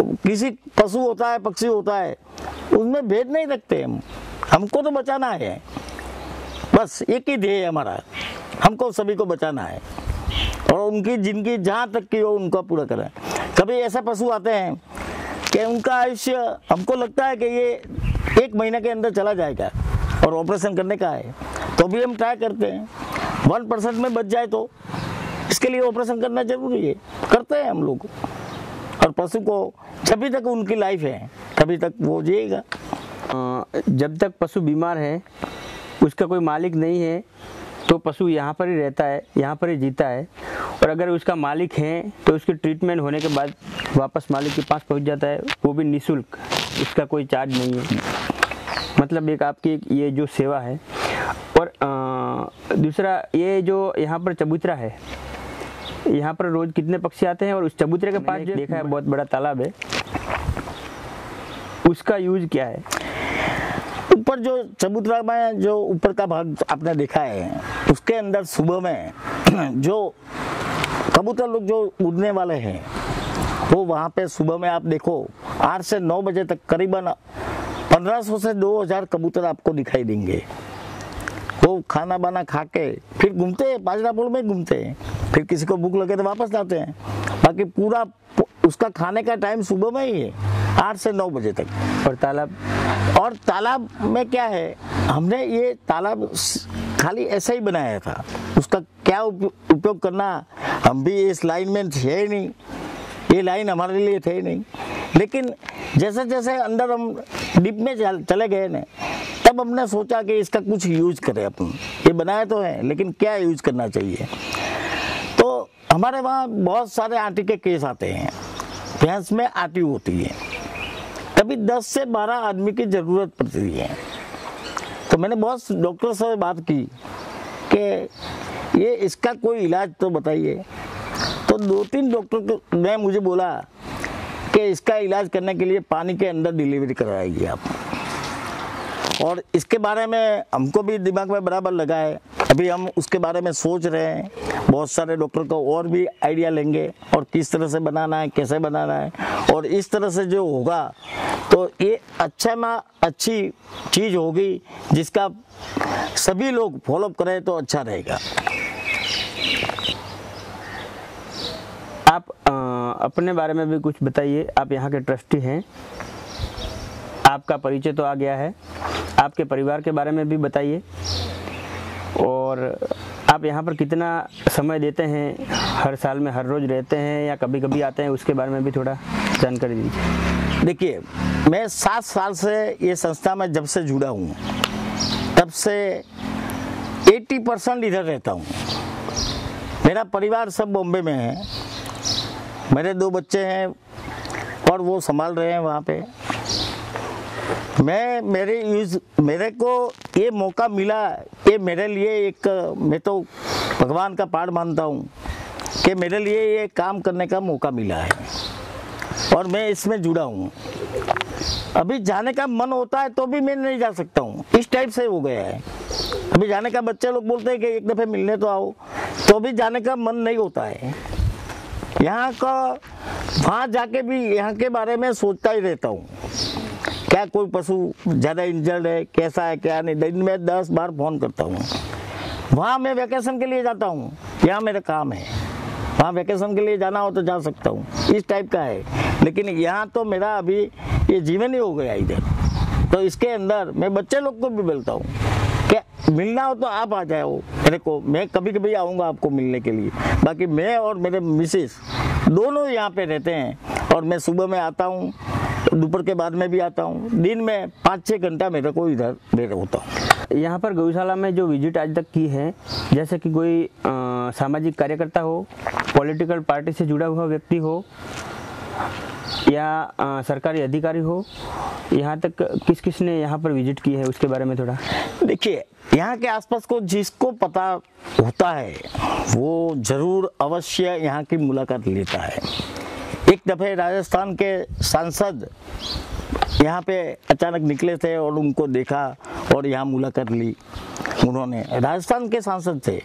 S2: किसी पशु होता है, पक्षी होता है, उसमें भेद नहीं रखते हम। हमको तो बचाना है, बस एक ही ध्येय है हमारा, हमको सभी को बचाना है और उनकी जिंदगी जहाँ तक की हो उनका पूरा करें। कभी ऐसे पशु आते हैं कि उनका आयुष्य हमको लगता है कि ये 1 महीने के अंदर चला जाएगा और ऑपरेशन करने का है, तो भी हम ट्राई करते हैं। 1% में बच जाए तो इसके लिए ऑपरेशन करना जरूरी है, करते हैं हम लोग। और पशु को जब तक उनकी लाइफ है तभी तक वो जिएगा।
S1: जब तक पशु बीमार है, उसका कोई मालिक नहीं है, तो पशु यहाँ पर ही रहता है, यहाँ पर ही जीता है। और अगर उसका मालिक है तो उसके ट्रीटमेंट होने के बाद वापस मालिक के पास पहुँच जाता है, वो भी निःशुल्क, उसका कोई चार्ज नहीं है। मतलब एक आपकी ये जो सेवा है। और दूसरा, ये जो यहाँ पर चबूतरा है, यहाँ पर रोज कितने पक्षी आते हैं? और उस चबूतरे के पास जो देखा है बहुत बड़ा तालाब है, उसका यूज क्या है?
S2: ऊपर जो चबूतरा में जो ऊपर का भाग आपने देखा है, उसके अंदर सुबह में जो कबूतर लोग जो उड़ने वाले हैं, वो वहाँ पे सुबह में आप देखो 8 से 9 बजे तक करीबन 1500 से 2000 कबूतर आपको दिखाई देंगे। वो खाना बाना खा के फिर घूमते हैं, बाजरापुर में घूमते हैं, फिर किसी को भूख लगे तो वापस आते हैं। बाकी पूरा उसका खाने का टाइम सुबह में ही है, 8 से 9 बजे तक। और तालाब में क्या है, हमने ये तालाब खाली ऐसा ही बनाया था, उसका क्या उपयोग करना, हम भी इस लाइन में थे ही नहीं, ये लाइन हमारे लिए थे ही नहीं। लेकिन जैसे जैसे अंदर हम डीप में चले गए ना, तब हमने सोचा कि इसका कुछ यूज करें अपन। ये बनाया तो है, लेकिन क्या यूज करना चाहिए। तो हमारे वहाँ बहुत सारे आटी के केस आते हैं, भैंस में आटी होती है, कभी 10 से 12 आदमी की ज़रूरत पड़ती है। तो मैंने बहुत डॉक्टर से बात की कि ये इसका कोई इलाज तो बताइए। तो 2-3 डॉक्टर ने मुझे बोला कि इसका इलाज करने के लिए पानी के अंदर डिलीवरी कराइए आप। और इसके बारे में हमको भी दिमाग में बराबर लगा है, अभी हम उसके बारे में सोच रहे हैं। बहुत सारे डॉक्टर को और भी आइडिया लेंगे और किस तरह से बनाना है, कैसे बनाना है, और इस तरह से जो होगा तो ये अच्छी चीज़ होगी जिसका सभी लोग फॉलोअप करें तो अच्छा रहेगा।
S1: आप अपने बारे में भी कुछ बताइए। आप यहाँ के ट्रस्टी हैं, आपका परिचय तो आ गया है, आपके परिवार के बारे में भी बताइए। और आप यहाँ पर कितना समय देते हैं? हर साल में हर रोज़ रहते हैं या कभी कभी आते हैं? उसके बारे में भी थोड़ा जानकारी दीजिए।
S2: देखिए, मैं 7 साल से ये संस्था में जब से जुड़ा हूँ, तब से 80% इधर रहता हूँ। मेरा परिवार सब बॉम्बे में है, मेरे 2 बच्चे हैं और वो संभाल रहे हैं वहाँ पे। मेरे को ये मौका मिला, ये मेरे लिए एक, मैं तो भगवान का पाठ मानता हूँ कि मेरे लिए ये काम करने का मौका मिला है और मैं इसमें जुड़ा हूँ। अभी जाने का मन होता है तो भी मैं नहीं जा सकता हूँ, इस टाइप से हो गया है। अभी जाने का बच्चे लोग बोलते हैं कि एक दफ़े मिलने तो आओ, तो भी जाने का मन नहीं होता है। यहाँ का वहाँ जाके भी यहाँ के बारे में सोचता ही रहता हूँ, क्या कोई पशु ज़्यादा इंजर्ड है, कैसा है क्या नहीं। दिन में 10 बार फ़ोन करता हूँ। वहाँ मैं वैकेशन के लिए जाता हूँ, यहाँ मेरा काम है, वहाँ वैकेशन के लिए जाना हो तो जा सकता हूँ, इस टाइप का है। लेकिन यहाँ तो मेरा अभी ये जीवन ही हो गया इधर। तो इसके अंदर मैं बच्चे लोग को भी बोलता हूँ कि मिलना हो तो आप आ जाओ मेरे को, मैं कभी कभी आऊँगा आपको मिलने के लिए। बाकी मैं और मेरे मिसेस दोनों यहाँ पे रहते हैं, और मैं सुबह में आता हूँ, दोपहर के बाद में भी आता हूँ। दिन में 5-6 घंटा मेरे को इधर देर होता हूँ।
S1: यहाँ पर गौशाला में जो विजिट आज तक की है, जैसे कि कोई सामाजिक कार्यकर्ता हो, पॉलिटिकल पार्टी से जुड़ा हुआ व्यक्ति हो, या सरकारी अधिकारी हो, यहाँ तक किस किस ने यहाँ पर विजिट की है, उसके बारे में थोड़ा।
S2: देखिए, यहाँ के आसपास को जिसको पता होता है वो ज़रूर अवश्य यहाँ की मुलाकात लेता है। एक दफ़े राजस्थान के सांसद यहाँ पे अचानक निकले थे और उनको देखा और यहाँ मुलाकात ली उन्होंने, राजस्थान के सांसद थे।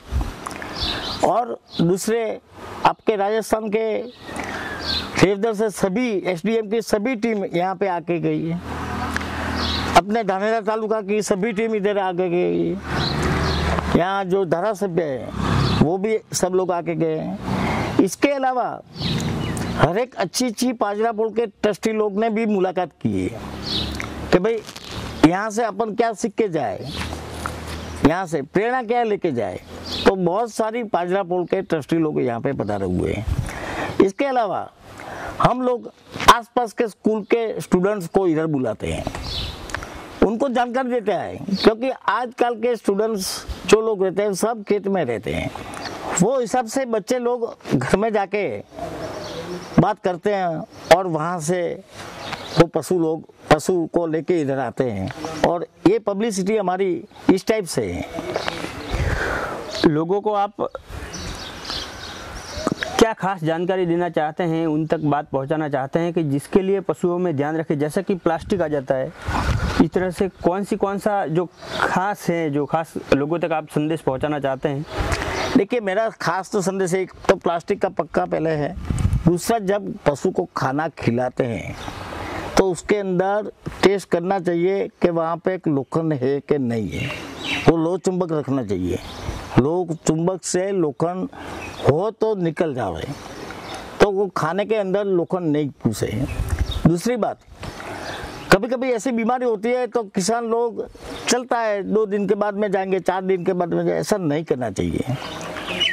S2: और दूसरे आपके राजस्थान के देवधर से सभी एसडीएम की सभी टीम यहाँ पे आके गई है, अपने धानेरा तालुका की सभी टीम इधर आके गई है, यहाँ जो धारासभ्य है वो भी सब लोग आके गए हैं। इसके अलावा हर एक अच्छी पाजरापोल के ट्रस्टी लोग ने भी मुलाकात की है कि भाई यहाँ से अपन क्या सीख के जाए, यहाँ से प्रेरणा क्या लेके जाए। तो बहुत सारी पाजरापोल के ट्रस्टी लोग यहाँ पे पधारे हुए हैं। इसके अलावा हम लोग आसपास के स्कूल के स्टूडेंट्स को इधर बुलाते हैं, उनको जानकारी देते हैं, क्योंकि आजकल के स्टूडेंट्स जो लोग रहते हैं सब खेत में रहते हैं। वो हिसाब से बच्चे लोग घर में जाके बात करते हैं और वहाँ से वो पशु को लेके इधर आते हैं, और ये पब्लिसिटी हमारी इस टाइप से है।
S1: लोगों को आप क्या खास जानकारी देना चाहते हैं, उन तक बात पहुंचाना चाहते हैं कि जिसके लिए पशुओं में ध्यान रखें, जैसा कि प्लास्टिक आ जाता है, इस तरह से कौन सा जो खास है, जो खास लोगों तक आप संदेश पहुंचाना चाहते हैं?
S2: देखिए, मेरा खास तो संदेश एक तो प्लास्टिक का पक्का पहले है, दूसरा जब पशु को खाना खिलाते हैं तो उसके अंदर टेस्ट करना चाहिए कि वहाँ पे एक लोखंड है कि नहीं है। वो लोह चुंबक रखना चाहिए, लोह चुंबक से लोखंड हो तो निकल जाए, तो वो खाने के अंदर लोखंड नहीं घुसे। दूसरी बात, कभी कभी ऐसी बीमारी होती है तो किसान लोग चलता है 2 दिन के बाद में जाएंगे, 4 दिन के बाद में जाएंगे, ऐसा नहीं करना चाहिए।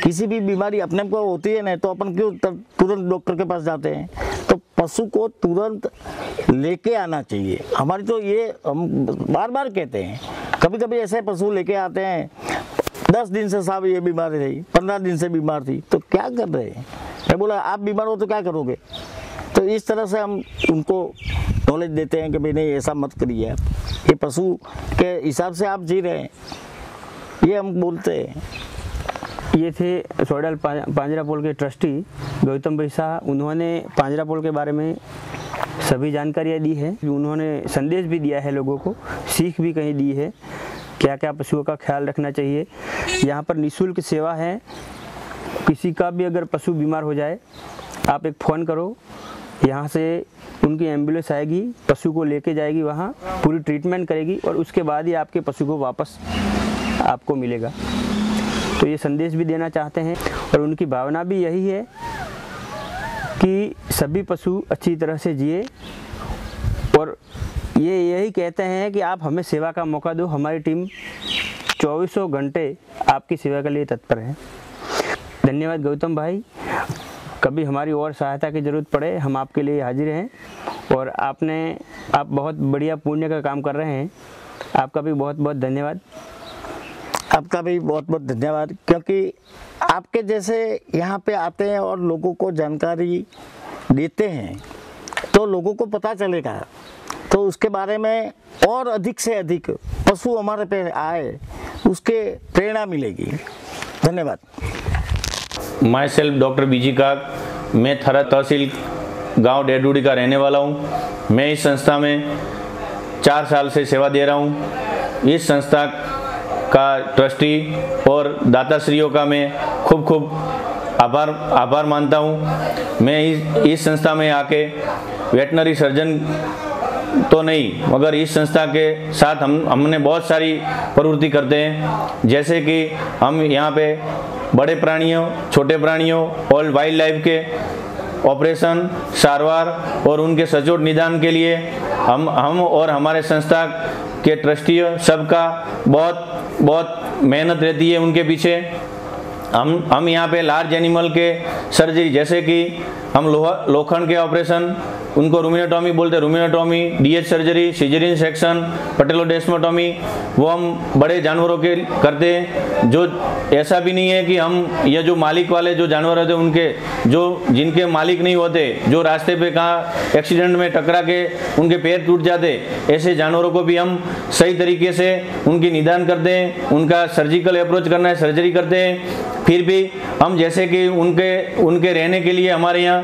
S2: किसी भी बीमारी अपने को होती है ना, तो अपन क्यों तुरंत डॉक्टर के पास जाते हैं? तो पशु को तुरंत लेके आना चाहिए। हमारी तो ये हम बार बार कहते हैं, कभी कभी ऐसे पशु लेके आते हैं 10 दिन से साहब ये बीमार रही, 15 दिन से बीमार थी, तो क्या कर रहे हैं? मैं बोला आप बीमार हो तो क्या करोगे? तो इस तरह से हम उनको नॉलेज देते हैं कि भाई नहीं, ऐसा मत करिए, आप ये पशु के हिसाब से आप जी रहे हैं, ये हम बोलते हैं।
S1: ये थे सोडाल पांजरापोल के ट्रस्टी गौतम भाई शाह। उन्होंने पांजरापोल के बारे में सभी जानकारियाँ दी है, उन्होंने संदेश भी दिया है, लोगों को सीख भी कहीं दी है, क्या क्या पशुओं का ख्याल रखना चाहिए। यहाँ पर निःशुल्क सेवा है, किसी का भी अगर पशु बीमार हो जाए आप एक फ़ोन करो, यहाँ से उनकी एम्बुलेंस आएगी, पशु को लेके जाएगी, वहाँ पूरी ट्रीटमेंट करेगी और उसके बाद ही आपके पशु को वापस आपको मिलेगा। तो ये संदेश भी देना चाहते हैं, और उनकी भावना भी यही है कि सभी पशु अच्छी तरह से जिए, और ये यही कहते हैं कि आप हमें सेवा का मौका दो। हमारी टीम 24 घंटे आपकी सेवा के लिए तत्पर है। धन्यवाद गौतम भाई, कभी हमारी और सहायता की ज़रूरत पड़े हम आपके लिए हाजिर हैं, और आप बहुत बढ़िया पुण्य का काम कर रहे हैं, आपका भी बहुत बहुत धन्यवाद।
S2: आपका भी बहुत बहुत धन्यवाद, क्योंकि आपके जैसे यहाँ पे आते हैं और लोगों को जानकारी देते हैं तो लोगों को पता चलेगा, तो उसके बारे में और अधिक से अधिक पशु हमारे पे आए, उसके प्रेरणा मिलेगी। धन्यवाद।
S3: माई सेल्फ डॉक्टर बीजी काक, मैं थरा तहसील गांव डेडूडी का रहने वाला हूं। मैं इस संस्था में 4 साल से सेवा दे रहा हूँ। इस संस्था का ट्रस्टी और दाताश्रियों का मैं खूब खूब आभार मानता हूँ। मैं इस संस्था में आके वेटनरी सर्जन तो नहीं, मगर इस संस्था के साथ हमने बहुत सारी प्रवृत्ति करते हैं, जैसे कि हम यहाँ पे बड़े प्राणियों, छोटे प्राणियों और वाइल्ड लाइफ के ऑपरेशन, सारवार और उनके सचोट निदान के लिए हम और हमारे संस्था के ट्रस्टी सबका बहुत मेहनत रहती है उनके पीछे। हम यहाँ पे लार्ज एनिमल के सर्जरी, जैसे कि हम लोखंड के ऑपरेशन, उनको रूमिनोटॉमी बोलते हैं, रूमिनोटॉमी, डीएच सर्जरी, सिजेरियन सेक्शन, पटेलोडेस्मोटॉमी, वो हम बड़े जानवरों के करते हैं। जो ऐसा भी नहीं है कि हम ये जो मालिक वाले जो जानवर होते हैं उनके जिनके मालिक नहीं होते, जो रास्ते पे कहाँ एक्सीडेंट में टकरा के उनके पैर टूट जाते, ऐसे जानवरों को भी हम सही तरीके से उनकी निदान करते हैं। उनका सर्जिकल अप्रोच करना है, सर्जरी करते हैं। फिर भी हम जैसे कि उनके रहने के लिए हमारे यहाँ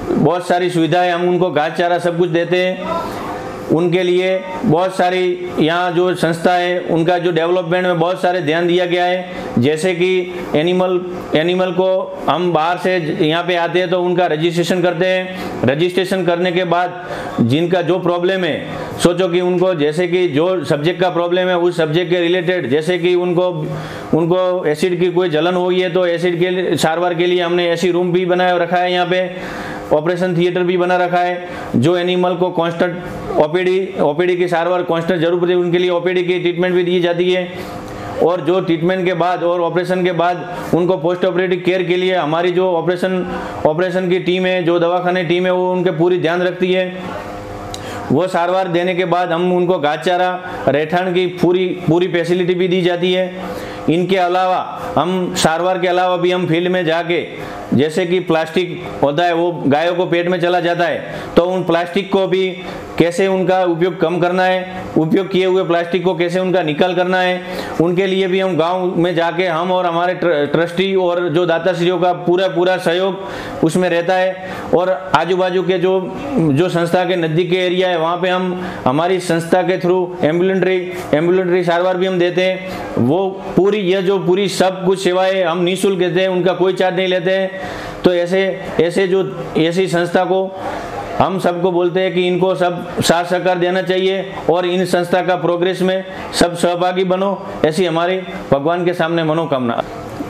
S3: बहुत सारी सुविधाएं, हम उनको घास चारा सब कुछ देते हैं। उनके लिए बहुत सारी यहाँ जो संस्था है उनका जो डेवलपमेंट में बहुत सारे ध्यान दिया गया है। जैसे कि एनिमल को हम बाहर से यहाँ पे आते हैं तो उनका रजिस्ट्रेशन करते हैं। रजिस्ट्रेशन करने के बाद जिनका जो प्रॉब्लम है, सोचो कि उनको जैसे कि जो सब्जेक्ट का प्रॉब्लम है उस सब्जेक्ट के रिलेटेड, जैसे कि उनको एसिड की कोई जलन हो गई है तो एसिड के सारवार के लिए हमने एसी रूम भी बनाया रखा है, यहाँ पे ऑपरेशन थिएटर भी बना रखा है। जो एनिमल को कांस्टेंट ओपीडी की सारवार कांस्टेंट जरूर पड़ती है, उनके लिए ओपीडी की ट्रीटमेंट भी दी जाती है। और जो ट्रीटमेंट के बाद और ऑपरेशन के बाद उनको पोस्ट ऑपरेटिव केयर के लिए हमारी जो ऑपरेशन की टीम है, जो दवाखाने टीम है, वो उनके पूरी ध्यान रखती है। वो सारवार देने के बाद हम उनको घास चारा, रहठन की पूरी फैसिलिटी भी दी जाती है। इनके अलावा हम सारवार के अलावा भी हम फील्ड में जाके, जैसे कि प्लास्टिक होता है वो गायों को पेट में चला जाता है, तो उन प्लास्टिक को भी कैसे उनका उपयोग कम करना है, उपयोग किए हुए प्लास्टिक को कैसे उनका निकाल करना है, उनके लिए भी हम गांव में जाके हम और हमारे ट्रस्टी और जो दाताश्रियों का पूरा सहयोग उसमें रहता है। और आजू बाजू के जो संस्था के नज़दीक के एरिया है वहाँ पे हम हमारी संस्था के थ्रू एम्बुलेंट्री सारवार भी हम देते हैं। वो पूरी सब कुछ सेवाएं हम निःशुल्क देते हैं, उनका कोई चार्ज नहीं लेते हैं। तो ऐसी संस्था को हम सबको बोलते हैं कि इनको सब साथ सहकार देना चाहिए और इन संस्था का प्रोग्रेस में सब सहभागी बनो, ऐसी हमारी भगवान के सामने मनोकामना।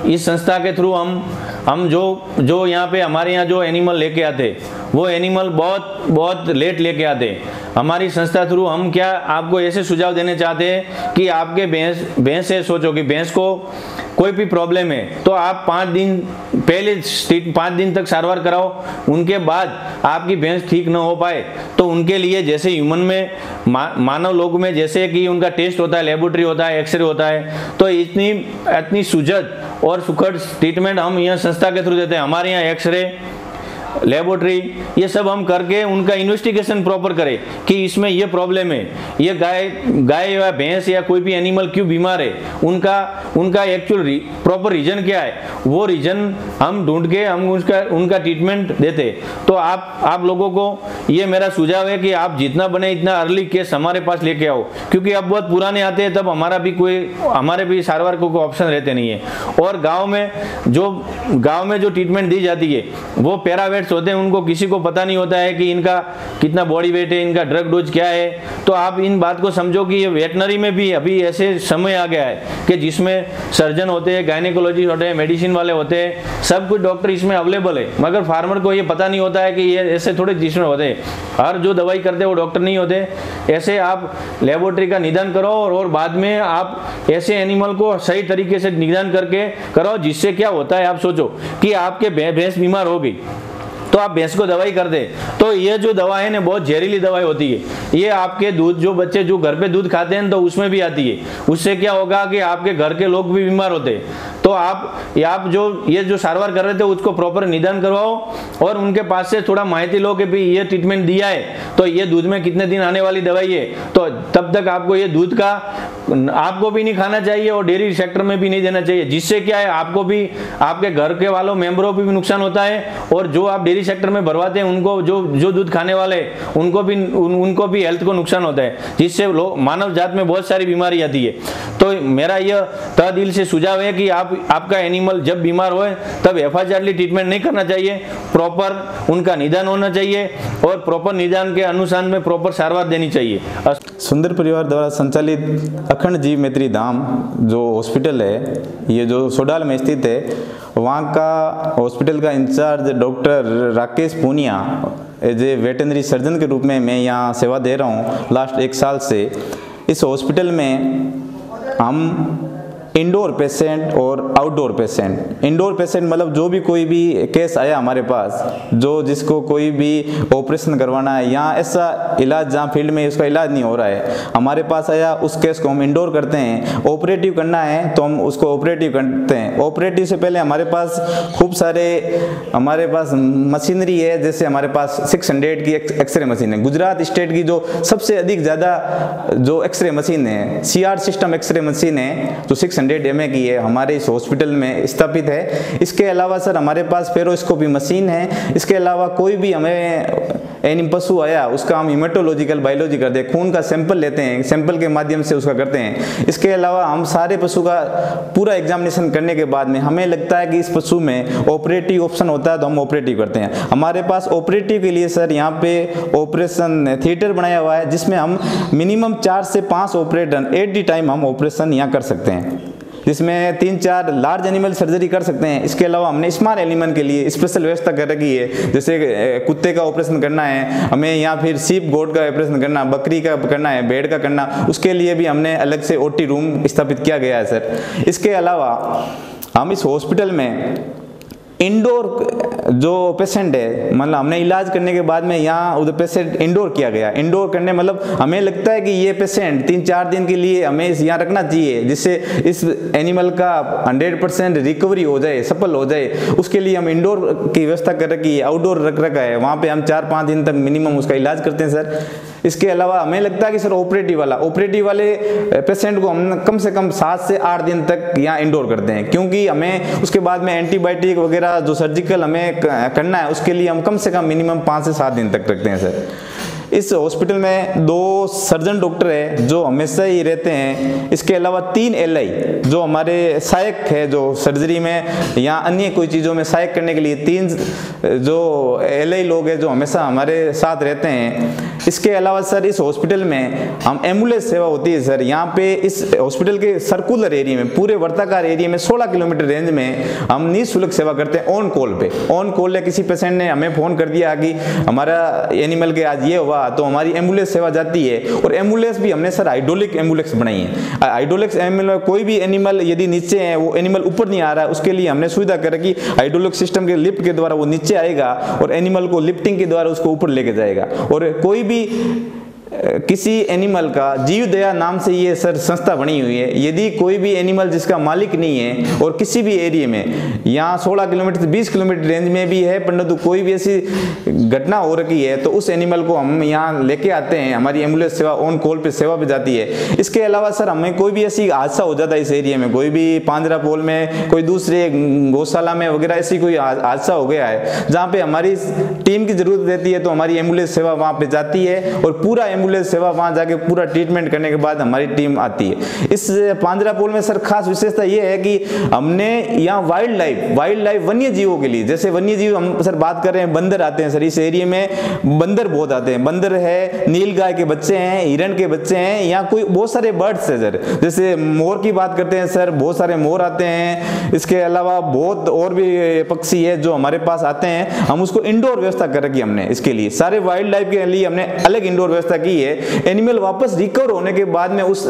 S3: इस संस्था के थ्रू हम जो यहाँ पे हमारे यहाँ जो एनिमल लेके आते, वो एनिमल बहुत लेट लेके आते। हमारी संस्था थ्रू हम क्या आपको ऐसे सुझाव देने चाहते हैं कि आपके भैंस है, सोचो कि भैंस को कोई भी प्रॉब्लम है तो आप 5 दिन तक सारवार कराओ। उनके बाद आपकी भैंस ठीक न हो पाए तो उनके लिए जैसे ह्यूमन में मानव लोग में जैसे कि उनका टेस्ट होता है, लेबोरेटरी होता है, एक्सरे होता है, तो इतनी सुजद और सुखद ट्रीटमेंट हम यहाँ संस्था के थ्रू देते हैं। हमारे यहाँ एक्सरे, लेबोरेटरी ये सब हम करके उनका इन्वेस्टिगेशन प्रॉपर करें कि इसमें ये प्रॉब्लम है, ये गाय या भैंस या कोई भी एनिमल क्यों बीमार है, उनका एक्चुअल प्रॉपर रीजन क्या है, वो रीजन हम ढूंढ के हम उनका ट्रीटमेंट देते। तो आप लोगों को ये मेरा सुझाव है कि आप जितना बने इतना अर्ली केस हमारे पास लेके आओ, क्योंकि अब बहुत पुराने आते हैं तब हमारे भी सारवार को कोई ऑप्शन रहते नहीं है। और गाँव में जो ट्रीटमेंट दी जाती है वो पैरावेट होते हैं, उनको किसी को पता नहीं होता है कि इनका कितना बॉडी वेट है, इनका ड्रग डोज क्या है। तो आप इन बात को समझो कि ये वेटनरी में भी अभी ऐसे समय आ गया है कि जिसमें सर्जन होते हैं, गायनेकोलॉजिस्ट होते हैं, मेडिसिन वाले होते हैं, सब कुछ डॉक्टर इसमें अवेलेबल है। मगर फार्मर को ये पता नहीं होता है कि ये ऐसे थोड़े जिसमें होते हैं, हर जो दवाई करते हैं वो डॉक्टर नहीं होते। ऐसे आप लेबोरेटरी का निदान करो और बाद में आप ऐसे एनिमल को सही तरीके से निदान करके करो, जिससे क्या होता है आप सोचो कि आपके भैंस बीमार हो गई तो आप भैंस को दवाई कर दे, तो ये जो दवा है ना बहुत जहरीली दवाई होती है। ये आपके दूध, जो बच्चे जो घर पे दूध खाते हैं तो उसमें भी आती है। उससे क्या होगा कि आपके घर के लोग भी बीमार होते हैं। तो आप जो ये जो सारवार कर रहे थे उसको प्रॉपर निदान करवाओ और उनके पास से थोड़ा माहिती लो कि भाई ये ट्रीटमेंट दिया है तो ये दूध में कितने दिन आने वाली दवाई है, तो तब तक आपको ये दूध का आपको भी नहीं खाना चाहिए और डेयरी सेक्टर में भी नहीं देना चाहिए, जिससे क्या है आपको भी, आपके घर के वालों मेंबरों को भी नुकसान होता है और जो आप डेयरी सेक्टर में भरवाते हैं उनको जो दूध खाने वाले उनको भी हेल्थ को नुकसान होता है, जिससे मानव जात में बहुत सारी बीमारी आती है। तो मेरा यह तह दिल से सुझाव है कि आपका एनिमल जब बीमार हो तब हेफाजतली ट्रीटमेंट नहीं करना चाहिए, प्रॉपर उनका निदान होना चाहिए और प्रॉपर निदान के अनुसार में प्रॉपर सारवार देनी चाहिए।
S4: सुंदर परिवार द्वारा संचालित अखंड जीव मैत्री धाम जो हॉस्पिटल है, ये जो सोडाल में स्थित है, वहाँ का हॉस्पिटल का incharge doctor Rakesh Poonia as a veterinary surgeon के रूप में मैं यहाँ सेवा दे रहा हूँ लास्ट 1 साल से। इस हॉस्पिटल में हम इंडोर पेशेंट और आउटडोर पेशेंट, इंडोर पेशेंट मतलब जो भी कोई भी केस आया हमारे पास, जो जिसको कोई भी ऑपरेशन करवाना है या ऐसा इलाज जहाँ फील्ड में उसका इलाज नहीं हो रहा है, हमारे पास आया, उस केस को हम इंडोर करते हैं। ऑपरेटिव करना है तो हम उसको ऑपरेटिव करते हैं। ऑपरेटिव से पहले हमारे पास खूब सारे मशीनरी है, जैसे हमारे पास 600 की एक्सरे मशीन है। गुजरात स्टेट की जो सबसे अधिक ज़्यादा जो एक्सरे मशीन है, CR सिस्टम एक्सरे मशीन है जो 600 mA की है, हमारे इस हॉस्पिटल में स्थापित है। इसके अलावा सर हमारे पास फेरोस्कोपी मशीन है। इसके अलावा कोई भी हमें एनिम पशु आया उसका हम हिमेटोलॉजिकल बायोलॉजी करते हैं, खून का सैंपल लेते हैं, सैंपल के माध्यम से उसका करते हैं। इसके अलावा हम सारे पशु का पूरा एग्जामिनेशन करने के बाद में हमें लगता है कि इस पशु में ऑपरेटिव ऑप्शन होता है तो हम ऑपरेटिव करते हैं। हमारे पास ऑपरेटिव के लिए सर यहाँ पे ऑपरेशन थिएटर बनाया हुआ है, जिसमें हम मिनिमम 4 से 5 ऑपरेटर एट द टाइम हम ऑपरेशन यहाँ कर सकते हैं, जिसमें 3-4 लार्ज एनिमल सर्जरी कर सकते हैं। इसके अलावा हमने स्मॉल एनिमल के लिए स्पेशल व्यवस्था कर रखी है, जैसे कुत्ते का ऑपरेशन करना है हमें, या फिर सीप गोट का ऑपरेशन करना, बकरी का करना है, भेड़ का करना, उसके लिए भी हमने अलग से OT रूम स्थापित किया गया है सर। इसके अलावा हम इस हॉस्पिटल में इंडोर जो पेशेंट है, मतलब हमने इलाज करने के बाद में यहाँ उधर पेशेंट इंडोर किया गया। इंडोर करने मतलब हमें लगता है कि ये पेशेंट 3-4 दिन के लिए हमें यहाँ रखना चाहिए, जिससे इस एनिमल का 100% रिकवरी हो जाए, सफल हो जाए। उसके लिए हम इंडोर की व्यवस्था कर रखी है, आउटडोर रख रखा है, वहाँ पे हम 4-5 दिन तक मिनिमम उसका इलाज करते हैं सर। इसके अलावा हमें लगता है कि सर ऑपरेटिव वाले पेशेंट को हम कम से कम 7 से 8 दिन तक यहाँ इंडोर करते हैं, क्योंकि हमें उसके बाद में एंटीबायोटिक वगैरह जो सर्जिकल हमें करना है उसके लिए हम कम से कम मिनिमम 5 से 7 दिन तक रखते हैं सर। इस हॉस्पिटल में 2 सर्जन डॉक्टर है जो हमेशा ही रहते हैं। इसके अलावा 3 LI जो हमारे सहायक है, जो सर्जरी में या अन्य कोई चीज़ों में सहायक करने के लिए 3 जो LI लोग हैं जो हमेशा हमारे साथ रहते हैं। इसके अलावा सर इस हॉस्पिटल में हम एम्बुलेंस सेवा होती है सर। यहाँ पे इस हॉस्पिटल के सर्कुलर एरिया में, पूरे वर्ताकार एरिया में 16 किलोमीटर रेंज में हम निःशुल्क सेवा करते हैं। ऑन कॉल पे, ऑन कॉल है, किसी पेशेंट ने हमें फ़ोन कर दिया कि हमारा एनिमल के आज ये हुआ, तो हमारी एम्बुलेंस सेवा जाती है। और एम्बुलेंस भी हमने सर हाइड्रोलिक एम्बुलेंस बनाई है। हाइड्रोलिक एम्बुलेंस, कोई भी एनिमल यदि नीचे है, वो एनिमल ऊपर नहीं आ रहा है, उसके लिए हमने सुविधा कर रखी, हाइड्रोलिक सिस्टम के लिफ्ट के द्वारा वो नीचे आएगा और एनिमल को लिफ्टिंग के द्वारा उसको ऊपर लेके जाएगा। और कोई भी किसी एनिमल का जीव दया नाम से ये सर संस्था बनी हुई है। यदि कोई भी एनिमल जिसका मालिक नहीं है और किसी भी एरिया में, यहाँ 16 किलोमीटर से 20 किलोमीटर रेंज में भी है, परंतु कोई भी ऐसी घटना हो रखी है तो उस एनिमल को हम यहाँ लेके आते हैं। हमारी एम्बुलेंस सेवा ऑन कॉल पे सेवा पे जाती है। इसके अलावा सर हमें कोई भी ऐसी हादसा हो जाता है इस एरिया में, कोई भी पांजरापोल में, कोई दूसरे गौशाला में वगैरह ऐसी कोई हादसा हो गया है जहाँ पे हमारी टीम की जरूरत रहती है, तो हमारी एम्बुलेंस सेवा वहाँ पे जाती है और पूरा एम्बुलेंस सेवा वहां जाके पूरा ट्रीटमेंट करने के बाद हमारी टीम आती है। इस पांजरापोल में सर खास विशेषता ये है कि हमने यहाँ वाइल्ड लाइफ वन्य जीवों के लिए, जैसे वन्य जीव हम सर बात कर रहे हैं, बंदर आते हैं सर इस एरिया में, बंदर बहुत आते हैं। बंदर है, नीलगाय के बच्चे हैं, हिरण के बच्चे हैं, यहाँ कोई बहुत सारे बर्ड्स है सर, जैसे मोर की बात करते हैं सर, बहुत सारे मोर आते हैं। इसके अलावा बहुत और भी पक्षी है जो हमारे पास आते हैं। हम उसको इंडोर व्यवस्था कर रखी हमने, इसके लिए सारे वाइल्ड लाइफ के लिए हमने अलग इंडोर व्यवस्था की है। एनिमल वापस रिकवर होने के बाद में उस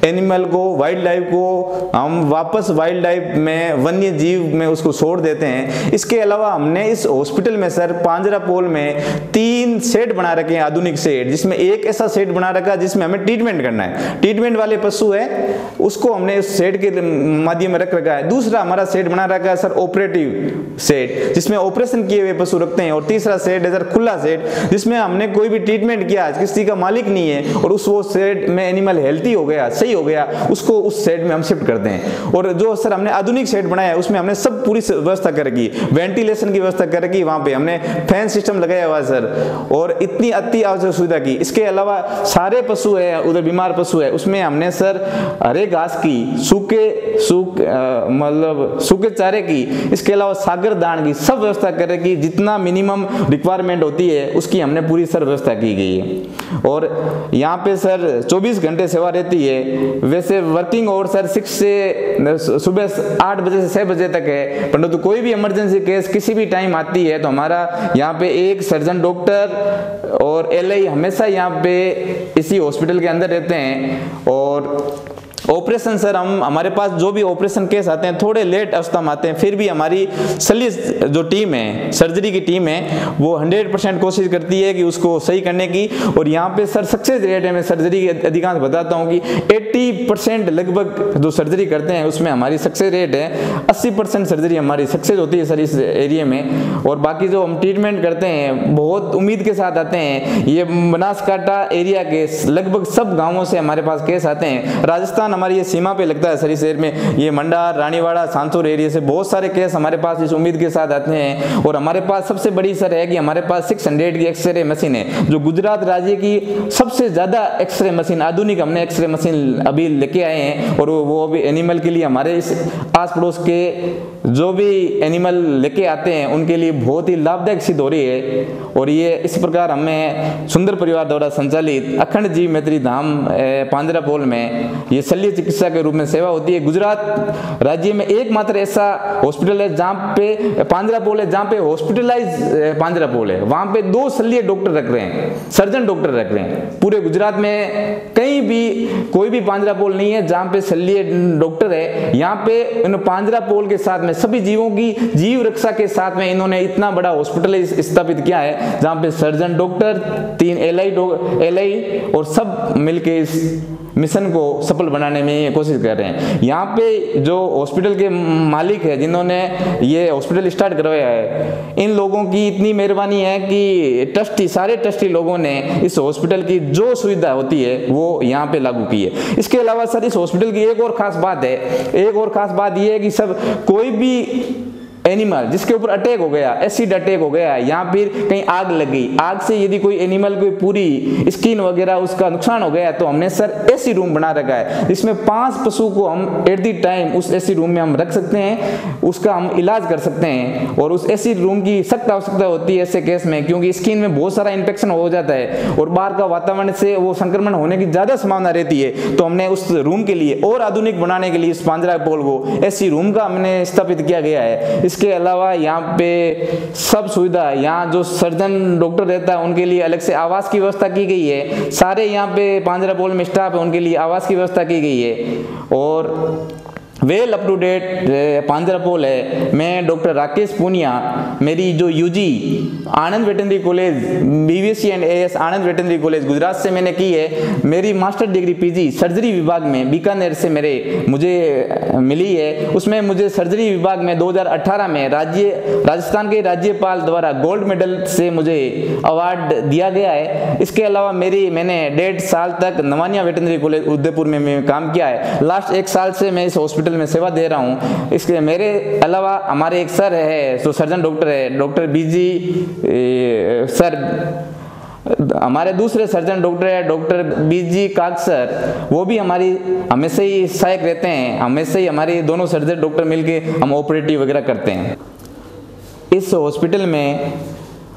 S4: एनिमल को, वाइल्ड लाइफ को हम वापस वाइल्ड लाइफ में, वन्य जीव में उसको छोड़ देते हैं। इसके अलावा हमने इस हॉस्पिटल में सर पांजरापोल में 3 शेड बना रखे हैं, आधुनिक शेड, जिसमें एक ऐसा शेड बना रखा है जिसमें हमें ट्रीटमेंट करना है। ट्रीटमेंट वाले पशु है उसको हमने इस शेड के माध्यम में रख रखा है। दूसरा हमारा शेड बना रखा है सर ऑपरेटिव शेड, जिसमें ऑपरेशन किए हुए पशु रखते हैं। और तीसरा शेड है सर खुला शेड, जिसमें हमने कोई भी ट्रीटमेंट किया, किसी का मालिक नहीं है और उस वो शेड में एनिमल हेल्थी हो गया, सही हो गया, उसको उस शेड में हम शिफ्ट करते हैं। और जो सर हमने आधुनिक शेड बनाया है उसमें हमने सब पूरी व्यवस्था कर रखी, वेंटिलेशन की व्यवस्था कर रखी, वहां पे हमने फैन सिस्टम लगाया हुआ सर, और इतनी अति आवश्यक सुविधा की। इसके अलावा सारे पशु है, उधर बीमार पशु है, उसमें हमने सर हरे घास की, मतलब सूखे चारे की, इसके अलावा सागर दान की सब व्यवस्था कर रखी। जितना मिनिमम रिक्वायरमेंट होती है उसकी हमने पूरी सर व्यवस्था की गई है। और यहाँ पे सर 24 घंटे सेवा रहती है। वैसे वर्किंग आवर सर 6 से सुबह 8 बजे से 6 बजे तक है, परंतु कोई भी इमरजेंसी केस किसी भी टाइम आती है तो हमारा यहाँ पे एक सर्जन डॉक्टर और एलआई हमेशा यहाँ पे इसी हॉस्पिटल के अंदर रहते हैं। और ऑपरेशन सर हमारे पास जो भी ऑपरेशन केस आते हैं थोड़े लेट अवस्था में आते हैं, फिर भी हमारी शल्य जो टीम है, सर्जरी की टीम है, वो 100% कोशिश करती है कि उसको सही करने की। और यहाँ पे सर सक्सेस रेट है, मैं सर्जरी की अधिकांश बताता हूँ कि 80% लगभग जो सर्जरी करते हैं उसमें हमारी सक्सेस रेट है। 80% सर्जरी हमारी सक्सेस होती है सर इस एरिया में। और बाकी जो हम ट्रीटमेंट करते हैं बहुत उम्मीद के साथ आते हैं। ये बनासकांठा एरिया के लगभग सब गाँवों से हमारे पास केस आते हैं। राजस्थान हमारी ये सीमा पे लगता है सर, इस एरिया में ये मंडार, रानीवाड़ा, सांसौर एरिया से बहुत सारे केस हमारे पास इस उम्मीद के साथ आते हैं। और हमारे पास सबसे बड़ी सर है कि हमारे पास 600 की एक्सरे मशीन है, जो गुजरात राज्य की सबसे ज्यादा एक्सरे मशीन, आधुनिक हमने एक्सरे मशीन अभी लेके आए हैं। और वो अभी एनिमल के लिए हमारे इस आस पड़ोस के जो भी एनिमल लेके आते हैं उनके लिए बहुत ही लाभदायक सिद्ध हो रही है। और ये इस प्रकार हमें सुंदर परिवार द्वारा संचालित अखंड जीव मैत्री धाम पांजरापोल में ये शल्य चिकित्सा के रूप में सेवा होती है। गुजरात राज्य में एकमात्र ऐसा हॉस्पिटल है जहाँ पे पांजरापोल है, जहाँ पे हॉस्पिटलाइज पांजरापोल है, वहां पे 2 शल्य डॉक्टर रख रहे हैं, सर्जन डॉक्टर रख रहे हैं। पूरे गुजरात में कहीं भी कोई भी पांजरापोल नहीं है जहाँ पे शल्य डॉक्टर है। यहाँ पे इन पांजरापोल के साथ में सभी जीवों की जीव रक्षा के साथ में इन्होंने इतना बड़ा हॉस्पिटल स्थापित किया है, जहाँ पे सर्जन डॉक्टर, 3 एलआई और सब मिलके इस मिशन को सफल बनाने में कोशिश कर रहे हैं। यहाँ पे जो हॉस्पिटल के मालिक है जिन्होंने ये हॉस्पिटल स्टार्ट करवाया है, इन लोगों की इतनी मेहरबानी है कि ट्रस्टी, सारे ट्रस्टी लोगों ने इस हॉस्पिटल की जो सुविधा होती है वो यहाँ पे लागू की है। इसके अलावा सर इस हॉस्पिटल की एक और खास बात है, एक और खास बात ये है कि सब कोई भी एनिमल जिसके ऊपर अटैक हो गया, एसिड अटैक हो गया या फिर कहीं आग लग गई, आग से यदि कोई एनिमल कोई पूरी स्किन वगैरह उसका नुकसान हो गया तो हमने सर एसी रूम बना रखा है, जिसमें 5 पशु को हम एट दी टाइम उस एसी रूम में हम रख सकते हैं, उसका हम इलाज कर सकते हैं। और उस एसी रूम की सख्त आवश्यकता होती है ऐसे केस में, क्योंकि स्किन में बहुत सारा इन्फेक्शन हो जाता है और बाहर का वातावरण से वो संक्रमण होने की ज्यादा संभावना रहती है। तो हमने उस रूम के लिए और आधुनिक बनाने के लिए इस पांजरापोल को एसी रूम का हमने स्थापित किया गया है। इसके अलावा यहाँ पे सब सुविधा, यहाँ जो सर्जन डॉक्टर रहता है उनके लिए अलग से आवास की व्यवस्था की गई है। सारे यहाँ पे पांजरापोल में स्टाफ है उनके लिए आवास की व्यवस्था की गई है। और well up to date Panjrapole है। मैं डॉक्टर राकेश पूनिया, मेरी जो UG Anand veterinary college BVSc and AS Anand veterinary college Gujarat से मैंने की है। मेरी मास्टर डिग्री पीजी सर्जरी विभाग में बीकानेर से मुझे मिली है। उसमें मुझे सर्जरी विभाग में 2018 में राजस्थान के राज्यपाल द्वारा गोल्ड मेडल से मुझे अवार्ड दिया गया है। इसके अलावा मैंने 1.5 साल तक नवानिया वेटनरी कॉलेज उदयपुर में मैं काम किया है। लास्ट 1 साल से मैं इस हॉस्पिटल में सेवा दे रहा हूँ। इसके मेरे अलावा हमारे एक सर है जो सर्जन डॉक्टर है, डॉक्टर बीजी सर, हमारे दूसरे सर्जन डॉक्टर है डॉक्टर बीजी काग सर, वो भी हमारी हमेशा ही सहायक रहते हैं। हमेशा ही हमारे दोनों सर्जन डॉक्टर मिलके हम ऑपरेटिव वगैरह करते हैं। इस हॉस्पिटल में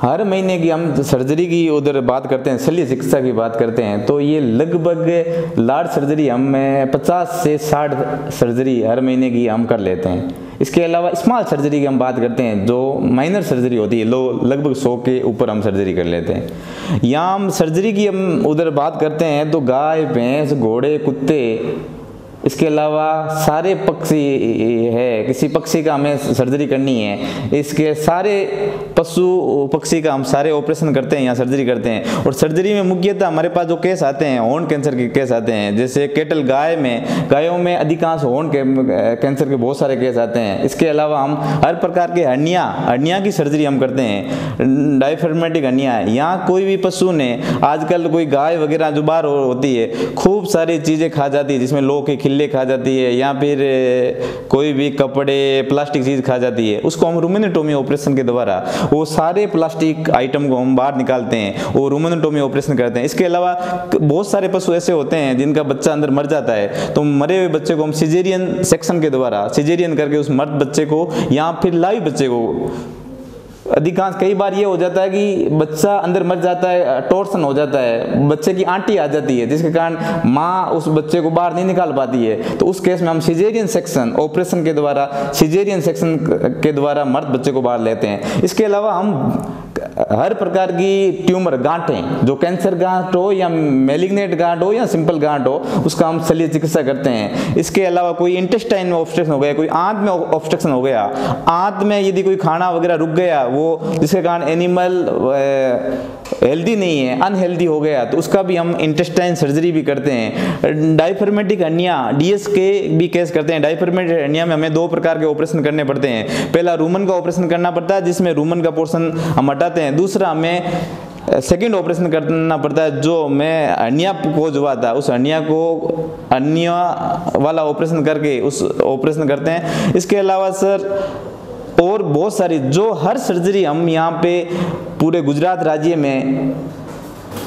S4: हर महीने की हम सर्जरी की उधर बात करते हैं, शल्य चिकित्सा की बात करते हैं, तो ये लगभग लार्ज सर्जरी हम 50 से 60 सर्जरी हर महीने की हम कर लेते हैं। इसके अलावा स्मॉल सर्जरी की हम बात करते हैं, जो माइनर सर्जरी होती है, लगभग 100 के ऊपर हम सर्जरी कर लेते हैं। यहाँ हम सर्जरी की हम उधर बात करते हैं तो गाय, भैंस, घोड़े, कुत्ते, इसके अलावा सारे पक्षी है, किसी पक्षी का हमें सर्जरी करनी है, इसके सारे पशु पक्षी का हम सारे ऑपरेशन करते हैं, यहाँ सर्जरी करते हैं। और सर्जरी में मुख्यतः हमारे पास जो केस आते हैं हॉर्न कैंसर के केस आते हैं, जैसे केटल गायों में अधिकांश हॉर्न कैंसर के बहुत सारे केस आते हैं। इसके अलावा हम हर प्रकार के हर्निया की सर्जरी हम करते हैं, डायफ्रामेटिक हर्निया है। यहाँ कोई भी पशु ने आजकल कोई गाय वगैरह जो बाहर होती है खूब सारी चीज़ें खा जाती है, जिसमें लोह के खिल्ले खा जाती है या फिर कोई भी कपड़े प्लास्टिक चीज़ खा जाती है, उसको हम रूमेनेटोमी ऑपरेशन के द्वारा वो सारे प्लास्टिक आइटम को हम बाहर निकालते हैं, वो रूमेनेटोमी ऑपरेशन करते हैं। इसके अलावा बहुत सारे पशु ऐसे होते हैं जिनका बच्चा अंदर मर जाता है, तो मरे हुए बच्चे को हम सिजेरियन सेक्शन के द्वारा सिजेरियन करके उस मर्द बच्चे को या फिर लाइव बच्चे को, अधिकांश कई बार ये हो जाता है कि बच्चा अंदर मर जाता है, टॉर्सन हो जाता है, बच्चे की आंटी आ जाती है, जिसके कारण माँ उस बच्चे को बाहर नहीं निकाल पाती है, तो उस केस में हम सिजेरियन सेक्शन ऑपरेशन के द्वारा, सिजेरियन सेक्शन के द्वारा मर्द बच्चे को बाहर लेते हैं। इसके अलावा हम हर प्रकार की ट्यूमर, गांठें, जो कैंसर गांठ हो या मैलिग्नेंट गांठ हो या सिंपल गांठ हो, उसका हम शल्य चिकित्सा करते हैं। इसके अलावा कोई इंटेस्टाइन में ऑब्स्ट्रक्शन हो गया, कोई आंत में ऑब्स्ट्रक्शन हो गया, आंत में यदि कोई खाना वगैरह रुक गया, वो जिसके कारण एनिमल हेल्दी नहीं है, अनहेल्दी हो गया, तो उसका भी हम इंटेस्टाइन सर्जरी भी करते हैं। डायफ्रामेटिक हर्निया, डीएस के भी केस करते हैं। डायफ्रामेटिक हर्निया में हमें 2 प्रकार के ऑपरेशन करने पड़ते हैं। पहला रूमन का ऑपरेशन करना पड़ता है, जिसमें रूमन का पोर्शन हम हटाते हैं। दूसरा हमें सेकेंड ऑपरेशन करना पड़ता है, जो मैं हर्निया को जो हुआ था उस हर्निया वाला ऑपरेशन करके उस ऑपरेशन करते हैं। इसके अलावा सर और बहुत सारी जो हर सर्जरी हम यहाँ पे पूरे गुजरात राज्य में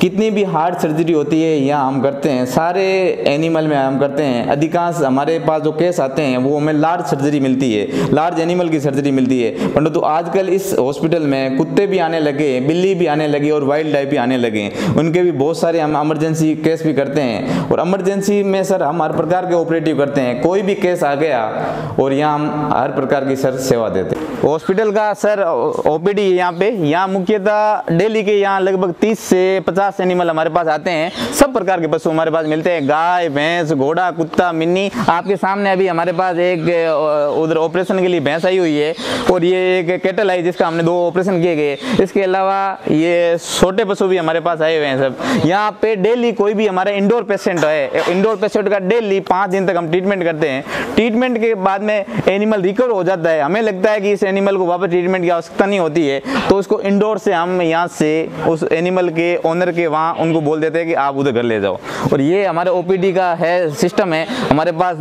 S4: कितनी भी हार्ट सर्जरी होती है यहाँ हम करते हैं, सारे एनिमल में हम करते हैं। अधिकांश हमारे पास जो केस आते हैं वो हमें लार्ज सर्जरी मिलती है, लार्ज एनिमल की सर्जरी मिलती है। परंतु आजकल इस हॉस्पिटल में कुत्ते भी आने लगे, बिल्ली भी आने लगी और वाइल्ड लाइफ भी आने लगे, उनके भी बहुत सारे हम इमरजेंसी केस भी करते हैं। और इमरजेंसी में सर हम हर प्रकार के ऑपरेटिव करते हैं, कोई भी केस आ गया और यहाँ हम हर प्रकार की सर सेवा देते हैं। हॉस्पिटल का सर ओपीडी यहाँ मुख्यतः डेली के यहाँ लगभग 30 से 50 एनिमल हमारे पास आते हैं। सब प्रकार के पशु हमारे पास मिलते हैं, गाय, भैंस, घोड़ा, कुत्ता, मिनी। आपके सामने अभी हमारे पास एक उधर ऑपरेशन के लिए भैंस आई हुई है और ये एक कैटल आई जिसका हमने 2 ऑपरेशन किए गए। इसके अलावा ये छोटे पशु भी हमारे पास आए हुए हैं सब। यहाँ पे डेली कोई भी हमारा इंडोर पेशेंट है, इंडोर पेशेंट का डेली 5 दिन तक हम ट्रीटमेंट करते हैं। ट्रीटमेंट के बाद में एनिमल रिकवर हो जाता है, हमें लगता है कि इस एनिमल को वापस ट्रीटमेंट की आवश्यकता नहीं होती है, तो उसको इंडोर से हम यहाँ से उस एनिमल के ओनर के वहाँ उनको बोल देते हैं कि आप उधर घर ले जाओ। और ये हमारे ओपीडी का है सिस्टम है, हमारे पास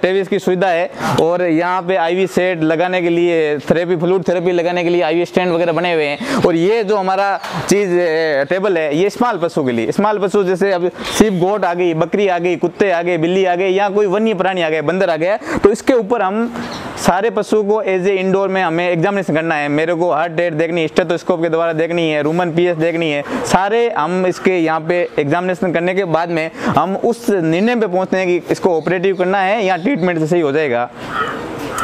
S4: टेविस की सुविधा है और यहाँ पे आईवी सेट लगाने के लिए, थेरेपी, फ्लूइड थेरेपी लगाने के लिए आईवी स्टैंड वगैरह बने हुए हैं। और ये जो हमारा चीज़ टेबल है ये स्मॉल पशु के लिए, स्मॉल पशु जैसे अब सिर्फ गोट आ गई, बकरी आ गई, कुत्ते आ गए, बिल्ली आ गई या कोई वन्य प्राणी आ गए, बंदर आ गया, तो इसके ऊपर हम सारे पशु को एज ए इंडोर में हमें एग्जामिनेशन करना है। मेरे को हार्ट रेट देखनी है, स्टेथोस्कोप के द्वारा देखनी है, रूमन पीएस देखनी है, सारे हम इसके यहाँ पे एग्जामिनेशन करने के बाद में हम उस निर्णय पे पहुँचते हैं कि इसको ऑपरेटिव करना है या ट्रीटमेंट से सही हो जाएगा।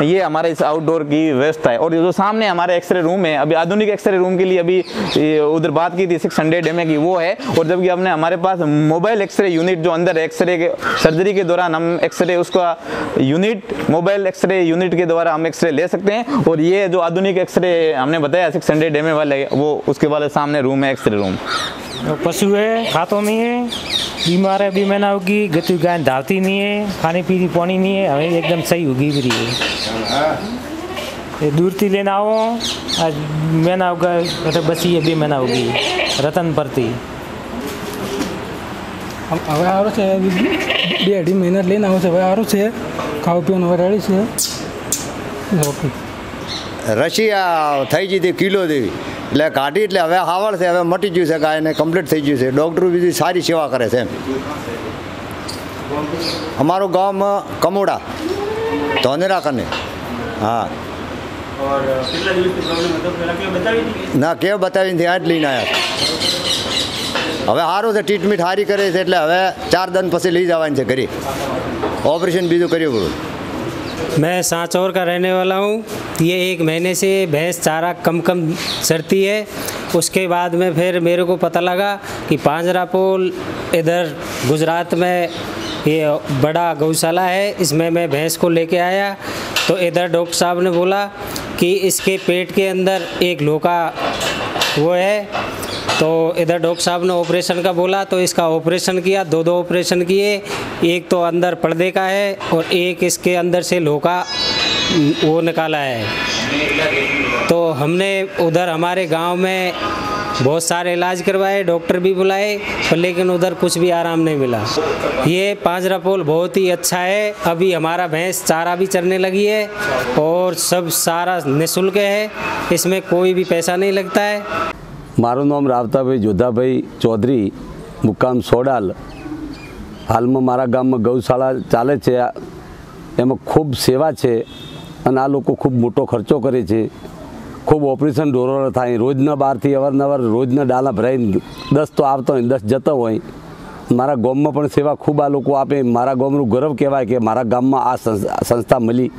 S4: ये हमारे इस आउटडोर की व्यवस्था है। और जो सामने हमारे एक्सरे रूम है, अभी आधुनिक एक्सरे रूम के लिए अभी उधर बात की थी 600 mA की, वो है। और जबकि हमने हमारे पास मोबाइल एक्सरे यूनिट जो अंदर एक्सरे के सर्जरी के दौरान हम एक्सरे उसका यूनिट, मोबाइल एक्सरे यूनिट के द्वारा हम एक्सरे ले सकते हैं। और ये जो आधुनिक एक्सरे हमने बताया 600 mA वाले, वो उसके वाले सामने रूम है एक्सरे रूम।
S5: पशु है, खातो नहीं है, बीमार है, बीमार होगी, गति गाय धावती नहीं है, खाने पीने पानी नहीं है, हमें एकदम सही होगी भी है। दूर थी लेना हो, आज महीना होगा, बसी है 2 महीना होगी, रतन परती
S6: હવે સારું છે, 2-2.5 મહિના લઈને આવશે, હવે સારું છે, ખાવા પીવાનું હવે રેડી છે। ઓકે
S7: રશિયા થઈ ગઈ હતી કિલો જેવી, એટલે કાઢી એટલે હવે હાવળ છે, હવે મટી ગયું છે, ગાયને કમ્પ્લીટ થઈ ગયું છે। ડૉક્ટરો બીજી સારી સેવા કરે છે। અમારું ગામ કમોડા ધોનેરા કને। હા ના કેવ બતાવીને ત્યાં જ લઈને આવ્યા। હવે સારું છે, ટ્રીટમેન્ટ સારી કરે છે, એટલે હવે 4 દિન પછી લઈ જવાની છે ઘરે, ઓપરેશન બીજું કર્યું પડ્યું।
S8: मैं सांचौर का रहने वाला हूँ। ये 1 महीने से भैंस चारा कम चरती है। उसके बाद में फिर मेरे को पता लगा कि पांजरापोल इधर गुजरात में ये बड़ा गौशाला है, इसमें मैं भैंस को लेके आया तो इधर डॉक्टर साहब ने बोला कि इसके पेट के अंदर एक लोका वो है, तो इधर डॉक्टर साहब ने ऑपरेशन का बोला तो इसका ऑपरेशन किया। 2 ऑपरेशन किए, एक तो अंदर पर्दे का है और एक इसके अंदर से लोका वो निकाला है। तो हमने उधर हमारे गांव में बहुत सारे इलाज करवाए, डॉक्टर भी बुलाए, पर लेकिन उधर कुछ भी आराम नहीं मिला। ये पांजरापोल बहुत ही अच्छा है। अभी हमारा भैंस चारा भी चरने लगी है और सब सारा निःशुल्क है, इसमें कोई भी पैसा नहीं लगता है।
S9: मारू नाम रावताभाई जोधाभाई चौधरी, मुकाम सोडाल। हाल में मारा गाम में गौशाला चाले छे, एमां खूब सेवा है अने आ लोको खूब मोटो खर्चो करे छे। खूब ऑपरेशन ढोरो थाय, रोजना 12 थी अवारनवार रोजना डाला भराई 10 तो आवता होय 10 जता होय। मारा गाम में पण सेवा खूब आ लोको आपे। मारा गामनुं गर्व कहेवाय कि मारा गाम में आ संस्था मळी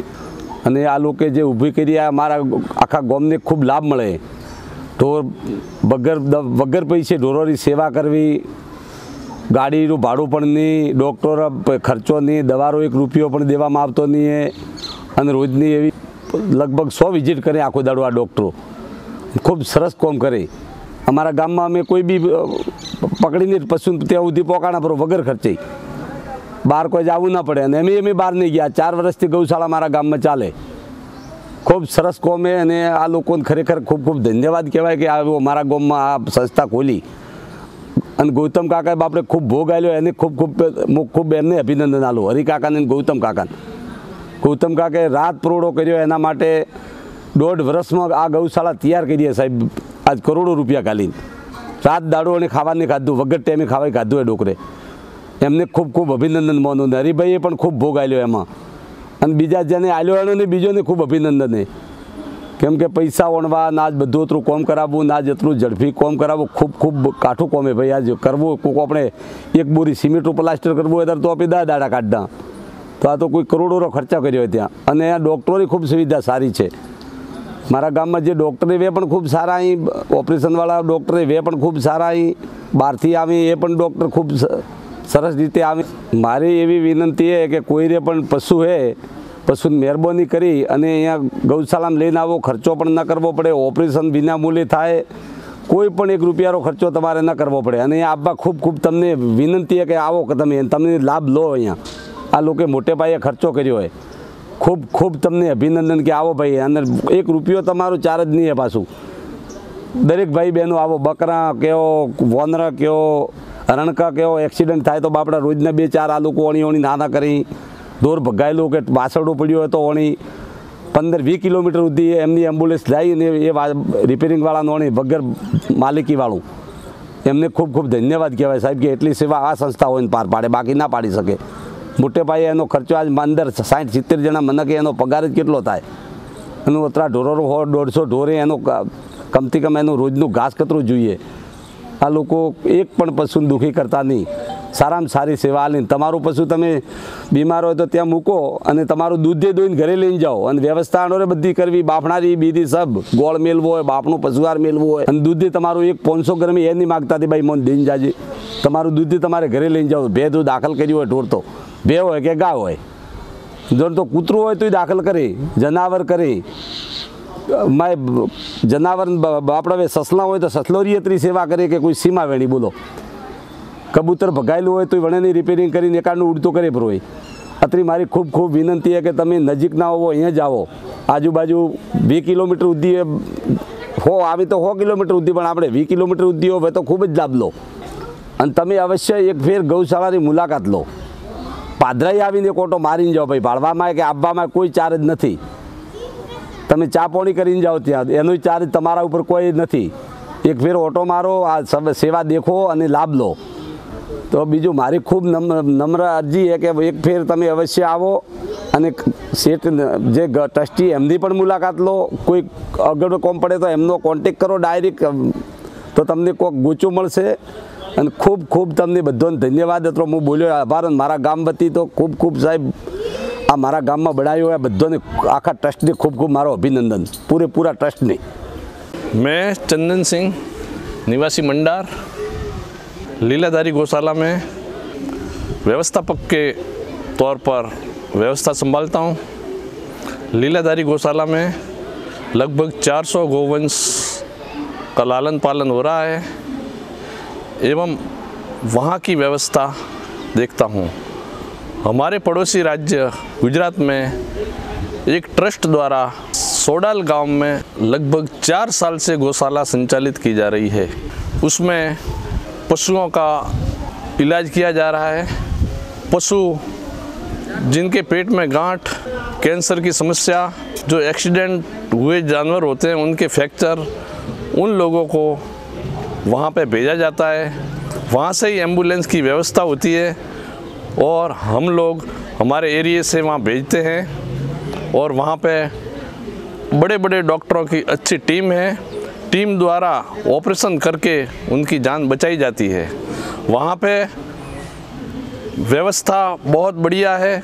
S9: अने आ लोके जे ऊभी करी आ मारा आखा गामने खूब लाभ मळे। ढोर वगर पैसे ढोरोनी सेवा करवी, गाड़ीनुं भाड़ुं पण नहीं, डॉक्टर खर्चो नहीं, दवारो 1 रूपियो पण देवामां आवतो नहीं है अने रोजनी एवी लगभग 100 विजिट करे आखो दाड़ो। आ डॉक्टरों खूब सरस काम करे। अमारा गाम में अमे कोई भी पकड़ीने पशु त्यां सुधी पोकाणा पर वगर खर्चे, बहार कोई जावू ना पड़े। अने एमे बहार नहीं गया। 4 वर्षथी गौशाला मारा गाम में चाले। खूब सरस काम है अने आ लोकोने खरेखर खूब खूब धन्यवाद कहेवाय कि आ मारा गाम में आ संस्था खोली। अने गौतम काकाए बापरे खूब भोग आल्यो, एने खूब खूब खूब एमने अभिनंदन आलो, हरि काकाने गौतम काकाने। गौतम काकाए रात परोड़ो कर्यो एना माटे 1.5 वर्ष में आ गौशाला तैयार करी है साहेब। आज करोड़ों रुपया घाली रात दाड़ो अने खावा नहीं खाधुं, वगर टाइमे खावा खाधुं है डोकरे। एमने खूब खूब अभिनंदन मानो। हरिभाईए पण खूब भोग आल्यो एमां अने बीजा जेने आल्यो एनो ने बीजोने खूब अभिनंदन है। केम के पैसा वणवा ना आज बधुं अतरुं काम करावुं ना आज अतरुं झड़पी काम करावुं खूब खूब काठुं काम है भाई। आज करवुं कोक आपणे 1 बोरी सीमेंटनुं प्लास्टर करवुं होय तो आपणे 10 दाड़ा काढना, तो आ तो कोई करोड़ों खर्चा कर्यो त्यां। अने आ डॉक्टरोनी खूब सुविधा सारी है। मारा गाम में जे डॉक्टर वे पण खूब सारा, अहीं ऑपरेशनवाळा डॉक्टर वे पण खूब सारा, अहीं बहारथी आवी ए पण डॉक्टर खूब सरस रीते आवी। मारी एवी विनंती है कि कोईरे पण पशु है, पशुने मेहरबानी करी अने अहींया गौशालामां लईने आवो, खर्चो पण न करवो पड़े, ऑपरेशन विना मूल्ये थाय, कोई पण 1 रूपियानो खर्चो तमारे न करवो पड़े। अने आववा खूब खूब तमने विनंती है कि आवो कि तमने लाभ लो। अहींया आ लोके मोटे पाये खर्चो कर्यो है। खूब खूब तमने अभिनंदन कि आवो भाई। अंदर 1 रूपियो तमारो चार्ज नहीं है पाछुं। दरेक भाई बहनों आवो। बकरा कहो, वोनरा कहो, हरणका कहो, एक्सिडेंट थाय तो बापड़ा रोजना 2-4 आ लोको ओणी ओणी नाना करी ढोर भगायेलो के वासड़ो पड्यो हो तो ओणी 15-20 किलोमीटर सुधी एमनी एम्ब्युलन्स लावीने ए रिपेरिंग वाळा ओणी वगर मालिकी वाळुं। एमने खूब खूब धन्यवाद कहेवाय साहेब कि एटली सेवा आ संस्था होईने पार पाड़े, बाकी ना पाड़ी सके। मोटे पाये एनो खर्चो आज 15-60-70 जणा मनके एनो पगार ज केटलो थाय। एनो अतरा ढोरो 100-150 ढोरे एनो कमथी कम एनो रोजनु घास कतरू जोईए। आ लोको एक पण पशुने दुखी करता नहीं, सारामां सारी सेवा आलीने। तमारुं पशु तमे बीमार होय तो त्यां मूको अने तमारुं दूधे दोईने घरे लईने जाओ अने व्यवस्था अनोरे बधी करवी, बाफणारी बीधी सब गोळ मेलवो होय, बापणो पशुहार मेलवो होय अने दूधे तमारुं 500 ग्राम ए नहीं मागता थी भाई मोन दईने जाजे। तमारुं दूधे तमारे घरे लईने जाओ। भेद दाखल कर्यो होय ढोर तो भे होय के गाय होय, जो तो कूतरू होय तो दाखल करे, जनावर करे। मैं जनावर बापड़ा ससला होय तो ससलोरी अतरी सेवा करे कि कोई सीमा वेणी बोलो। कबूतर भगायेलुं होय तो वणेनी रिपेरिंग करीने एकाडनुं उड़तो करे परोय। अतरी मारी खूब खूब विनंती है कि तमे नजीक ना होवो, अहींया ज आवो। आजूबाजू 20 किलोमीटर सुधी हो आवी तो 100 किलोमीटर सुधी, पण आपणे 20 किलोमीटर सुधी होवे तो खूब ज लाभ लो। अने तमे अवश्य एक फेर गौशालानी मुलाकात लो। पादराई आवीने कोटो मारीने जाओ भाई। भाड़वामां के आपवामां कोई चार्ज नहीं। तमे चा पाणी करीने जाओ त्यां एनो चार्ज तमारा उपर कोई नहीं। एक फेर ऑटो मारो, आ सब सेवा देखो अने लाभ लो। तो बीजू मारी खूब नम्र अर्जी है कि एक फेर तमे अवश्य आवो अने सेठ जे ट्रस्टी एमनी पण मुलाकात लो। कोई अगळ काम पड़े तो एमनो कॉन्टेक्ट करो डायरेक्ट, तो तमने कोक गूंचो मळशे। अने खूब खूब तमने बधाने धन्यवाद। अतरो हूँ बोल्यो आभार। मारा गाम वती तो खूब खूब साहेब આ મારા ગામમાં બનાવ્યો એ બધાને આખા ટ્રસ્ટને ખૂબ ખૂબ મારો અભિનંદન, પૂરેપૂરા ટ્રસ્ટને।
S10: मैं चंदन सिंह, निवासी मंडार, लीलाधारी गौशाला में व्यवस्थापक के तौर पर व्यवस्था संभालता हूँ। लीलाधारी गौशाला में लगभग 400 गौवंश का लालन पालन हो रहा है एवं वहाँ की व्यवस्था देखता हूँ। हमारे पड़ोसी राज्य गुजरात में एक ट्रस्ट द्वारा सोडाल गांव में लगभग 4 साल से गौशाला संचालित की जा रही है। उसमें पशुओं का इलाज किया जा रहा है। पशु जिनके पेट में गांठ, कैंसर की समस्या, जो एक्सीडेंट हुए जानवर होते हैं उनके फ्रैक्चर, उन लोगों को वहाँ पे भेजा जाता है। वहाँ से ही एम्बुलेंस की व्यवस्था होती है और हम लोग हमारे एरिए से वहाँ भेजते हैं और वहाँ पे बड़े बड़े डॉक्टरों की अच्छी टीम है। टीम द्वारा ऑपरेशन करके उनकी जान बचाई जाती है। वहाँ पे व्यवस्था बहुत बढ़िया है।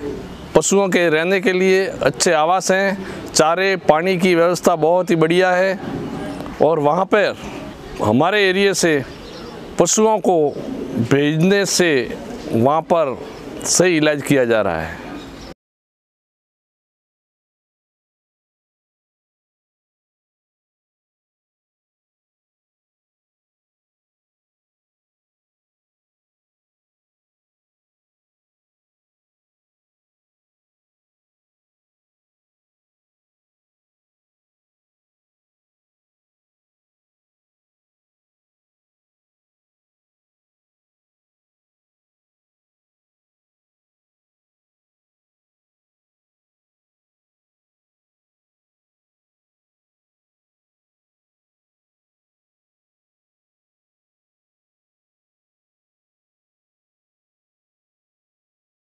S10: पशुओं के रहने के लिए अच्छे आवास हैं, चारे पानी की व्यवस्था बहुत ही बढ़िया है और वहाँ पर हमारे एरिए से पशुओं को भेजने से वहाँ पर सही इलाज किया जा रहा है।